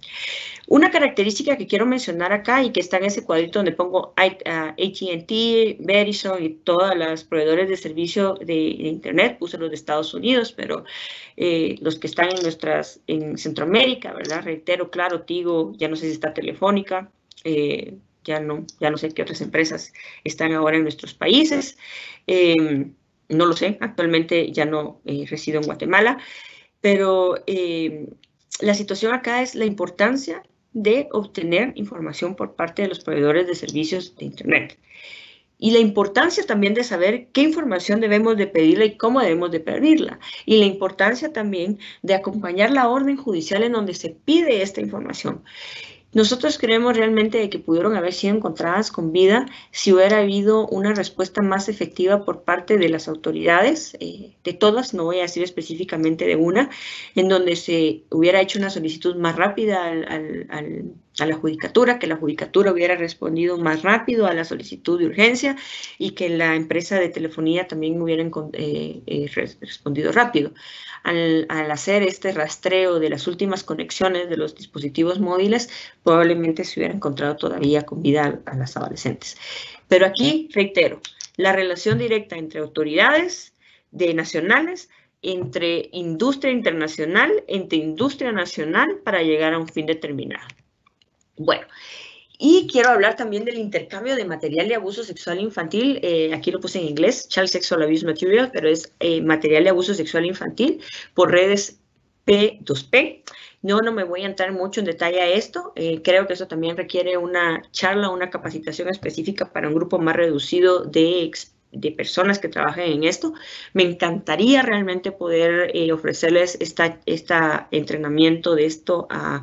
Una característica que quiero mencionar acá y que está en ese cuadrito donde pongo AT&T, Verizon y todas las proveedores de servicio de Internet, puse los de Estados Unidos, pero los que están en Centroamérica, ¿verdad? Reitero, Claro, Tigo, ya no sé si está Telefónica, ya no sé qué otras empresas están ahora en nuestros países. No lo sé, actualmente ya no resido en Guatemala, pero la situación acá es la importancia de obtener información por parte de los proveedores de servicios de Internet. Y la importancia también de saber qué información debemos de pedirla y cómo debemos de pedirla. Y la importancia también de acompañar la orden judicial en donde se pide esta información. Nosotros creemos realmente de que pudieron haber sido encontradas con vida si hubiera habido una respuesta más efectiva por parte de las autoridades, de todas, no voy a decir específicamente de una, en donde se hubiera hecho una solicitud más rápida a la judicatura, que la judicatura hubiera respondido más rápido a la solicitud de urgencia y que la empresa de telefonía también hubiera respondido rápido. Al hacer este rastreo de las últimas conexiones de los dispositivos móviles, probablemente se hubiera encontrado todavía con vida a las adolescentes. Pero aquí, reitero, la relación directa entre autoridades nacionales, entre industria internacional, entre industria nacional para llegar a un fin determinado. Bueno, y quiero hablar también del intercambio de material de abuso sexual infantil. Aquí lo puse en inglés, Child Sexual Abuse Material, pero es material de abuso sexual infantil por redes P2P. No me voy a entrar mucho en detalle a esto. Creo que eso también requiere una charla, una capacitación específica para un grupo más reducido de personas que trabajen en esto. Me encantaría realmente poder ofrecerles este entrenamiento de esto a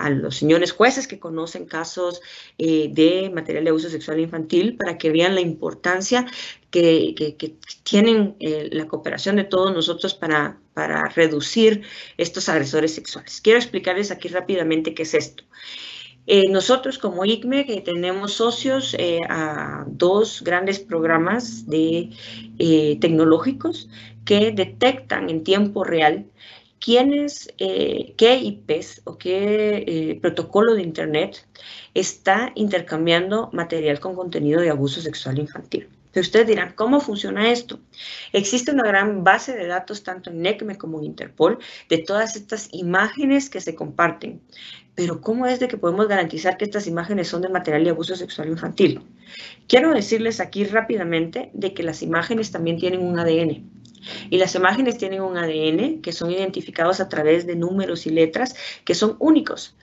los señores jueces que conocen casos de material de abuso sexual infantil para que vean la importancia que tienen la cooperación de todos nosotros para reducir estos agresores sexuales. Quiero explicarles aquí rápidamente qué es esto. Nosotros como ICME tenemos socios a dos grandes programas tecnológicos que detectan en tiempo real qué IPs o qué protocolo de Internet está intercambiando material con contenido de abuso sexual infantil. Pero ustedes dirán, ¿cómo funciona esto? Existe una gran base de datos, tanto en NECME como en Interpol, de todas estas imágenes que se comparten. Pero ¿cómo es de que podemos garantizar que estas imágenes son de material de abuso sexual infantil? Quiero decirles aquí rápidamente de que las imágenes también tienen un ADN. Y las imágenes tienen un ADN que son identificados a través de números y letras que son únicos.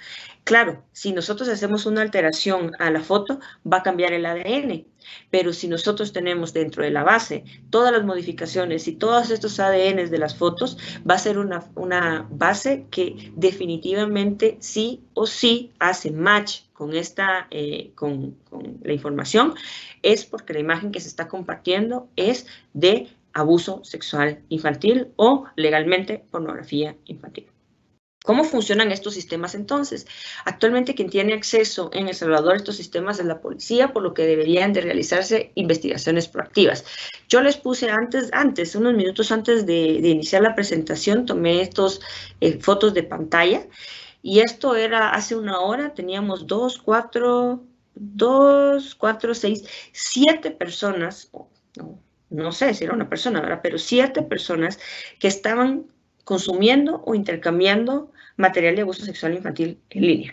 Claro, si nosotros hacemos una alteración a la foto, va a cambiar el ADN. Pero si nosotros tenemos dentro de la base todas las modificaciones y todos estos ADNs de las fotos, va a ser una base que definitivamente sí o sí hace match con con la información, es porque la imagen que se está compartiendo es de abuso sexual infantil o legalmente pornografía infantil. ¿Cómo funcionan estos sistemas entonces? Actualmente quien tiene acceso en El Salvador a estos sistemas es la policía, por lo que deberían de realizarse investigaciones proactivas. Yo les puse unos minutos antes de iniciar la presentación, tomé estos fotos de pantalla y esto era hace una hora, teníamos 7 personas, no sé si era una persona, ¿verdad? Pero 7 personas que estaban consumiendo o intercambiando material de abuso sexual infantil en línea.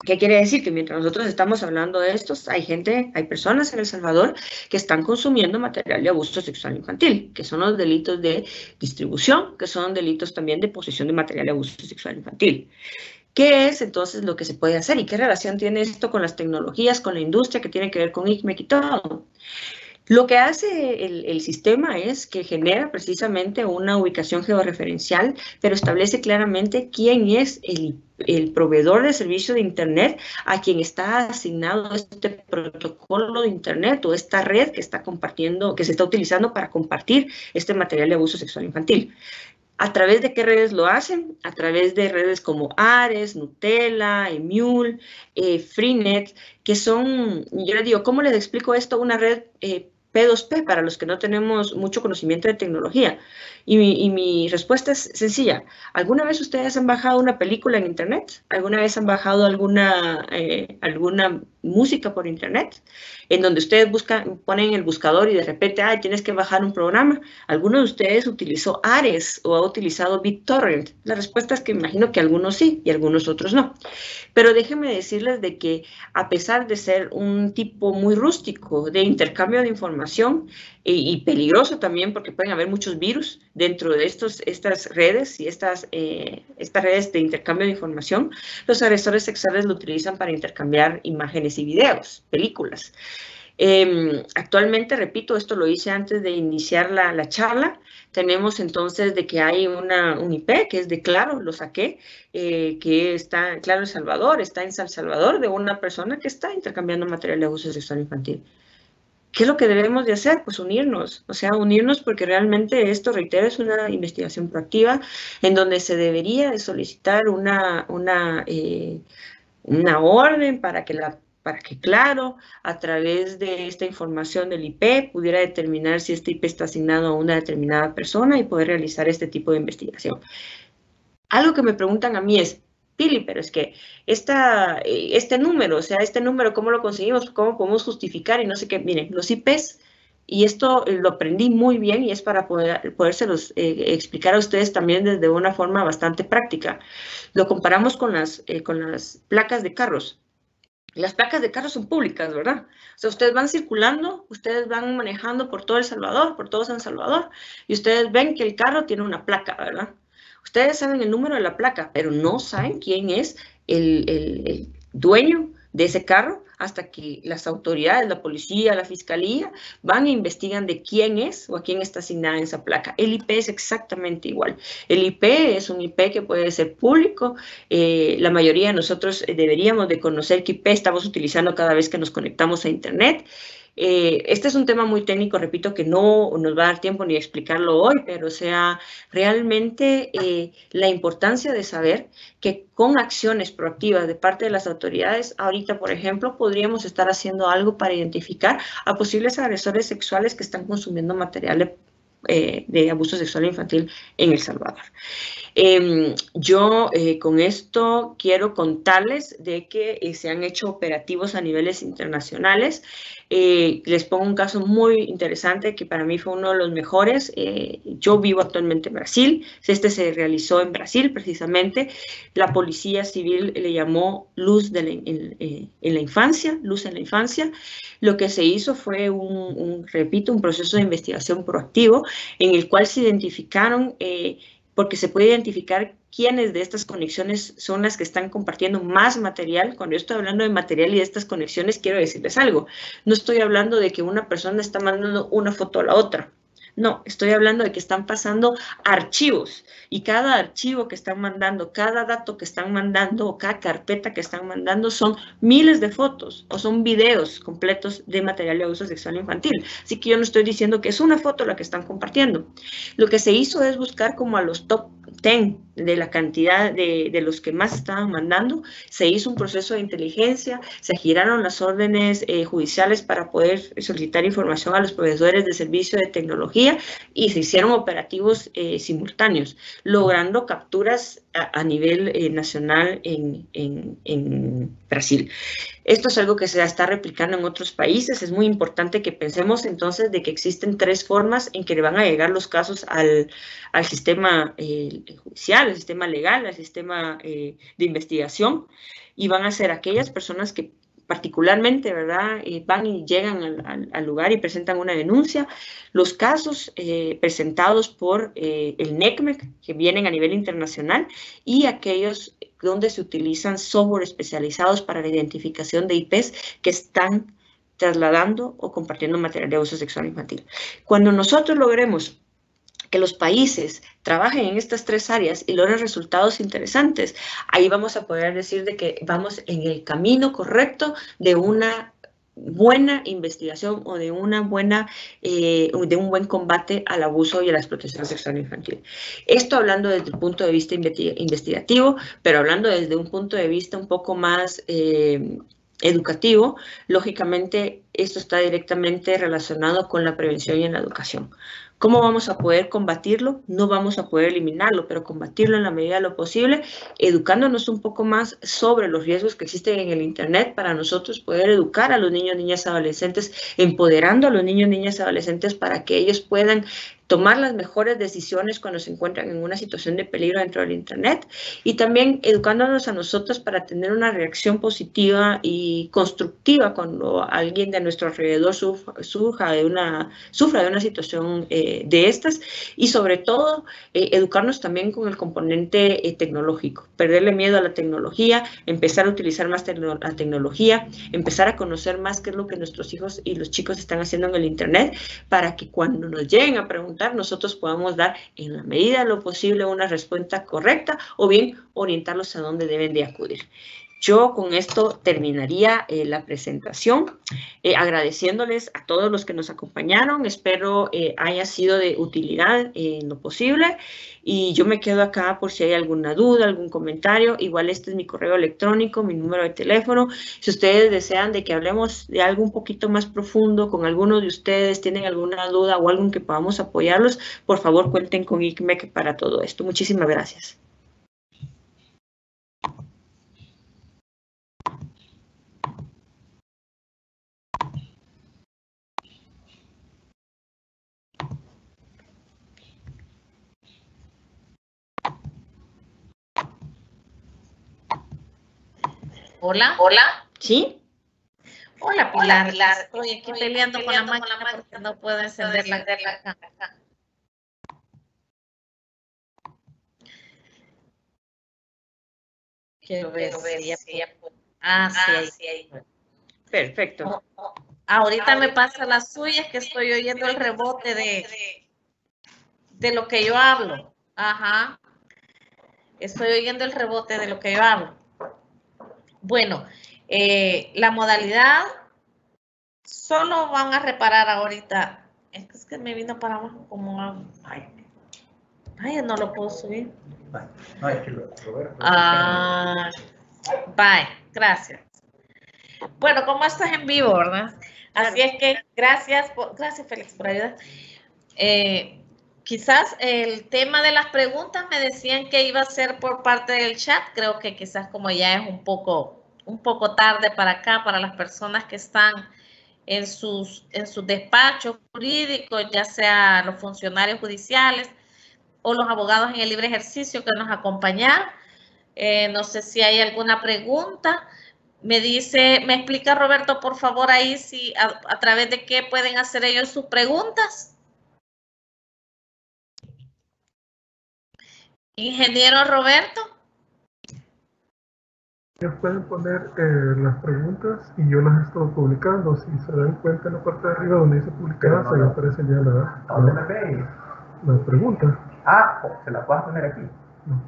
¿Qué quiere decir? Que mientras nosotros estamos hablando de estos, hay personas en El Salvador que están consumiendo material de abuso sexual infantil, que son los delitos de distribución, que son delitos también de posesión de material de abuso sexual infantil. ¿Qué es entonces lo que se puede hacer? ¿Y qué relación tiene esto con las tecnologías, con la industria, que tiene que ver con ICMEC y todo? Lo que hace el sistema es que genera precisamente una ubicación georreferencial, pero establece claramente quién es el proveedor de servicio de Internet a quien está asignado este protocolo de Internet o esta red que está compartiendo, que se está utilizando para compartir este material de abuso sexual infantil. ¿A través de qué redes lo hacen? A través de redes como Ares, Gnutella, Emule, Freenet, que son, yo les digo, ¿cómo les explico esto? Una red P2P para los que no tenemos mucho conocimiento de tecnología. Y mi respuesta es sencilla. ¿Alguna vez ustedes han bajado una película en Internet? ¿Alguna vez han bajado alguna música por Internet? En donde ustedes ponen el buscador y de repente, tienes que bajar un programa. ¿Alguno de ustedes utilizó Ares o ha utilizado BitTorrent? La respuesta es que imagino que algunos sí y algunos otros no. Pero déjenme decirles de que a pesar de ser un tipo muy rústico de intercambio de información y peligroso también porque pueden haber muchos virus dentro de estas redes y estas redes de intercambio de información, los agresores sexuales lo utilizan para intercambiar imágenes y videos, películas. Actualmente, repito, esto lo hice antes de iniciar la charla, tenemos entonces de que hay un IP que es de Claro, lo saqué, que está, Claro El Salvador, está en San Salvador, de una persona que está intercambiando material de abuso sexual infantil. ¿Qué es lo que debemos de hacer? Pues unirnos, o sea, unirnos porque realmente esto, reitero, es una investigación proactiva en donde se debería de solicitar una orden para que Claro, a través de esta información del IP, pudiera determinar si este IP está asignado a una determinada persona y poder realizar este tipo de investigación. Algo que me preguntan a mí es, Pili, pero es que este número, o sea, este número, ¿cómo lo conseguimos? ¿Cómo podemos justificar? Y no sé qué. Miren, los IPs, y esto lo aprendí muy bien y es para podérselos explicar a ustedes también desde una forma bastante práctica. Lo comparamos con las placas de carros. Las placas de carros son públicas, ¿verdad? O sea, ustedes van circulando, ustedes van manejando por todo El Salvador, por todo San Salvador, y ustedes ven que el carro tiene una placa, ¿verdad? Ustedes saben el número de la placa, pero no saben quién es el dueño de ese carro hasta que las autoridades, la policía, la fiscalía, van e investigan de quién es o a quién está asignada esa placa. El IP es exactamente igual. El IP es un IP que puede ser público. La mayoría de nosotros deberíamos de conocer qué IP estamos utilizando cada vez que nos conectamos a Internet. Este es un tema muy técnico, repito, que no nos va a dar tiempo ni a explicarlo hoy, pero o sea, realmente la importancia de saber que con acciones proactivas de parte de las autoridades, ahorita, por ejemplo, podríamos estar haciendo algo para identificar a posibles agresores sexuales que están consumiendo material de abuso sexual infantil en El Salvador. Yo con esto quiero contarles de que se han hecho operativos a niveles internacionales. Les pongo un caso muy interesante que para mí fue uno de los mejores. Yo vivo actualmente en Brasil. Este se realizó en Brasil precisamente. La Policía Civil le llamó Luz en la Infancia, Luz en la Infancia. Lo que se hizo fue repito, un proceso de investigación proactivo en el cual se identificaron, porque se puede identificar quiénes de estas conexiones son las que están compartiendo más material. Cuando yo estoy hablando de material y de estas conexiones, quiero decirles algo. No estoy hablando de que una persona está mandando una foto a la otra. No, estoy hablando de que están pasando archivos y cada archivo que están mandando, cada dato que están mandando o cada carpeta que están mandando son miles de fotos o son videos completos de material de abuso sexual infantil. Así que yo no estoy diciendo que es una foto la que están compartiendo. Lo que se hizo es buscar como a los top 10 de la cantidad de los que más estaban mandando. Se hizo un proceso de inteligencia, se giraron las órdenes judiciales para poder solicitar información a los proveedores de servicio de tecnología y se hicieron operativos simultáneos, logrando capturas a nivel nacional en Brasil. Esto es algo que se está replicando en otros países. Es muy importante que pensemos entonces de que existen 3 formas en que le van a llegar los casos al sistema judicial, al sistema legal, al sistema de investigación, y van a ser aquellas personas que particularmente, ¿verdad? Van y llegan al lugar y presentan una denuncia. Los casos presentados por el NECMEC, que vienen a nivel internacional, y aquellos donde se utilizan software especializados para la identificación de IPs que están trasladando o compartiendo material de abuso sexual infantil. Cuando nosotros logremos que los países trabajen en estas 3 áreas y logren resultados interesantes, ahí vamos a poder decir de que vamos en el camino correcto de una buena investigación o de un buen combate al abuso y a la explotación sexual infantil. Esto hablando desde el punto de vista investigativo, pero hablando desde un punto de vista un poco más educativo, lógicamente esto está directamente relacionado con la prevención y en la educación. ¿Cómo vamos a poder combatirlo? No vamos a poder eliminarlo, pero combatirlo en la medida de lo posible, educándonos un poco más sobre los riesgos que existen en el Internet para nosotros poder educar a los niños, niñas, adolescentes, empoderando a los niños, niñas, adolescentes para que ellos puedan tomar las mejores decisiones cuando se encuentran en una situación de peligro dentro del Internet, y también educándonos a nosotros para tener una reacción positiva y constructiva cuando alguien de nuestro alrededor sufra de una situación de estas, y sobre todo educarnos también con el componente tecnológico, perderle miedo a la tecnología, empezar a utilizar más la tecnología, empezar a conocer más qué es lo que nuestros hijos y los chicos están haciendo en el Internet, para que cuando nos lleguen a preguntar nosotros podamos dar en la medida de lo posible una respuesta correcta o bien orientarlos a dónde deben de acudir. Yo con esto terminaría la presentación, agradeciéndoles a todos los que nos acompañaron. Espero haya sido de utilidad en lo posible, y yo me quedo acá por si hay alguna duda, algún comentario. Igual este es mi correo electrónico, mi número de teléfono. Si ustedes desean de que hablemos de algo un poquito más profundo con alguno de ustedes, tienen alguna duda o algo en que podamos apoyarlos, por favor cuenten con ICMEC para todo esto. Muchísimas gracias. Hola. ¿Sí? Hola, Pilar. Estoy aquí peleando con la máquina porque no puedo encender la cámara. Quiero ver si ella puede. Sí, ahí. Perfecto. Ahorita me pasa la suya, es que estoy oyendo el rebote de lo que yo hablo. Ajá. Estoy oyendo el rebote de lo que yo hablo. Bueno, la modalidad solo van a reparar ahorita. Es que me vino para abajo como... Ay, no lo puedo subir. No, es que lo bye, gracias. Bueno, como esto es en vivo, ¿verdad? Así es que gracias Félix por ayudar. Quizás el tema de las preguntas me decían que iba a ser por parte del chat. Creo que quizás como ya es un poco tarde para acá, para las personas que están en sus despachos jurídicos, ya sea los funcionarios judiciales o los abogados en el libre ejercicio que nos acompañaron. No sé si hay alguna pregunta. Me explica Roberto, por favor, ahí si a través de qué pueden hacer ellos sus preguntas. Ingeniero Roberto. Ellos pueden poner las preguntas y yo las estoy publicando. Si se dan cuenta en la parte de arriba donde dice publicadas, ahí aparece ya la pregunta. Ah, ¿se la puedes poner aquí? No.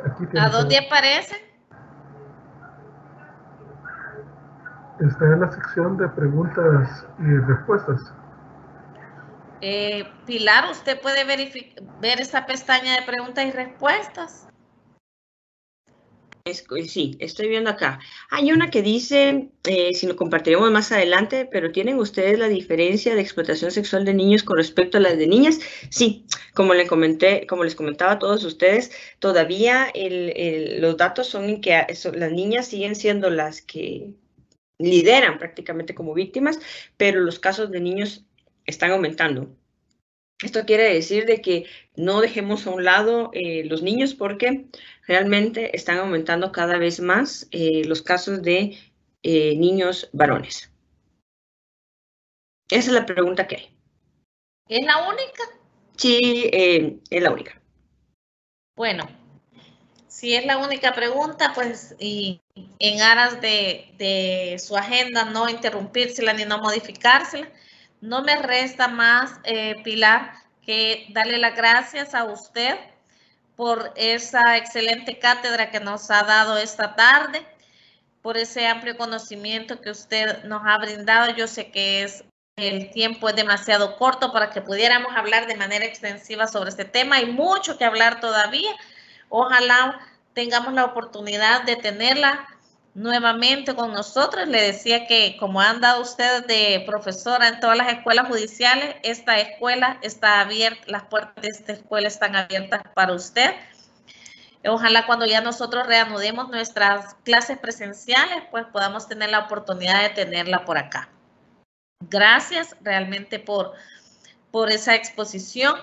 Aquí ¿A dónde aparece? Está en la sección de preguntas y respuestas. Pilar, ¿usted puede ver esa pestaña de preguntas y respuestas? Sí, estoy viendo acá. Hay una que dice, si lo compartiremos más adelante, pero ¿tienen ustedes la diferencia de explotación sexual de niños con respecto a las de niñas? Sí, como les comentaba a todos ustedes, todavía los datos son en que las niñas siguen siendo las que lideran prácticamente como víctimas, pero los casos de niños están aumentando. Esto quiere decir de que no dejemos a un lado los niños porque realmente están aumentando cada vez más los casos de niños varones. Esa es la pregunta que hay. ¿Es la única? Sí, es la única. Bueno, si es la única pregunta, pues y en aras de su agenda, no interrumpírsela ni no modificársela, no me resta más, Pilar, que darle las gracias a usted por esa excelente cátedra que nos ha dado esta tarde, por ese amplio conocimiento que usted nos ha brindado. Yo sé que el tiempo es demasiado corto para que pudiéramos hablar de manera extensiva sobre este tema. Hay mucho que hablar todavía. Ojalá tengamos la oportunidad de tenerla nuevamente con nosotros. Le decía que como han dado ustedes de profesora en todas las escuelas judiciales, esta escuela está abierta, las puertas de esta escuela están abiertas para usted. Ojalá cuando ya nosotros reanudemos nuestras clases presenciales, pues podamos tener la oportunidad de tenerla por acá. Gracias realmente por esa exposición.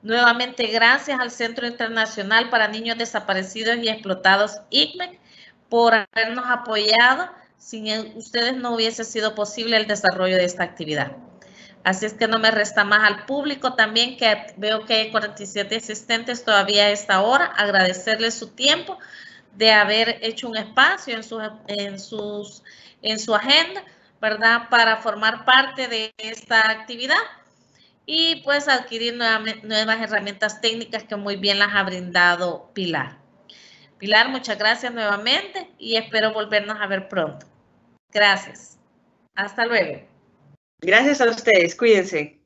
Nuevamente, gracias al Centro Internacional para Niños Desaparecidos y Explotados, ICMEC, por habernos apoyado. Sin ustedes no hubiese sido posible el desarrollo de esta actividad. Así es que no me resta más al público también, que veo que hay 47 asistentes todavía a esta hora. Agradecerles su tiempo de haber hecho un espacio en su agenda, ¿verdad?, para formar parte de esta actividad y pues adquirir nuevas herramientas técnicas que muy bien las ha brindado Pilar. Pilar, muchas gracias nuevamente y espero volvernos a ver pronto. Gracias. Hasta luego. Gracias a ustedes. Cuídense.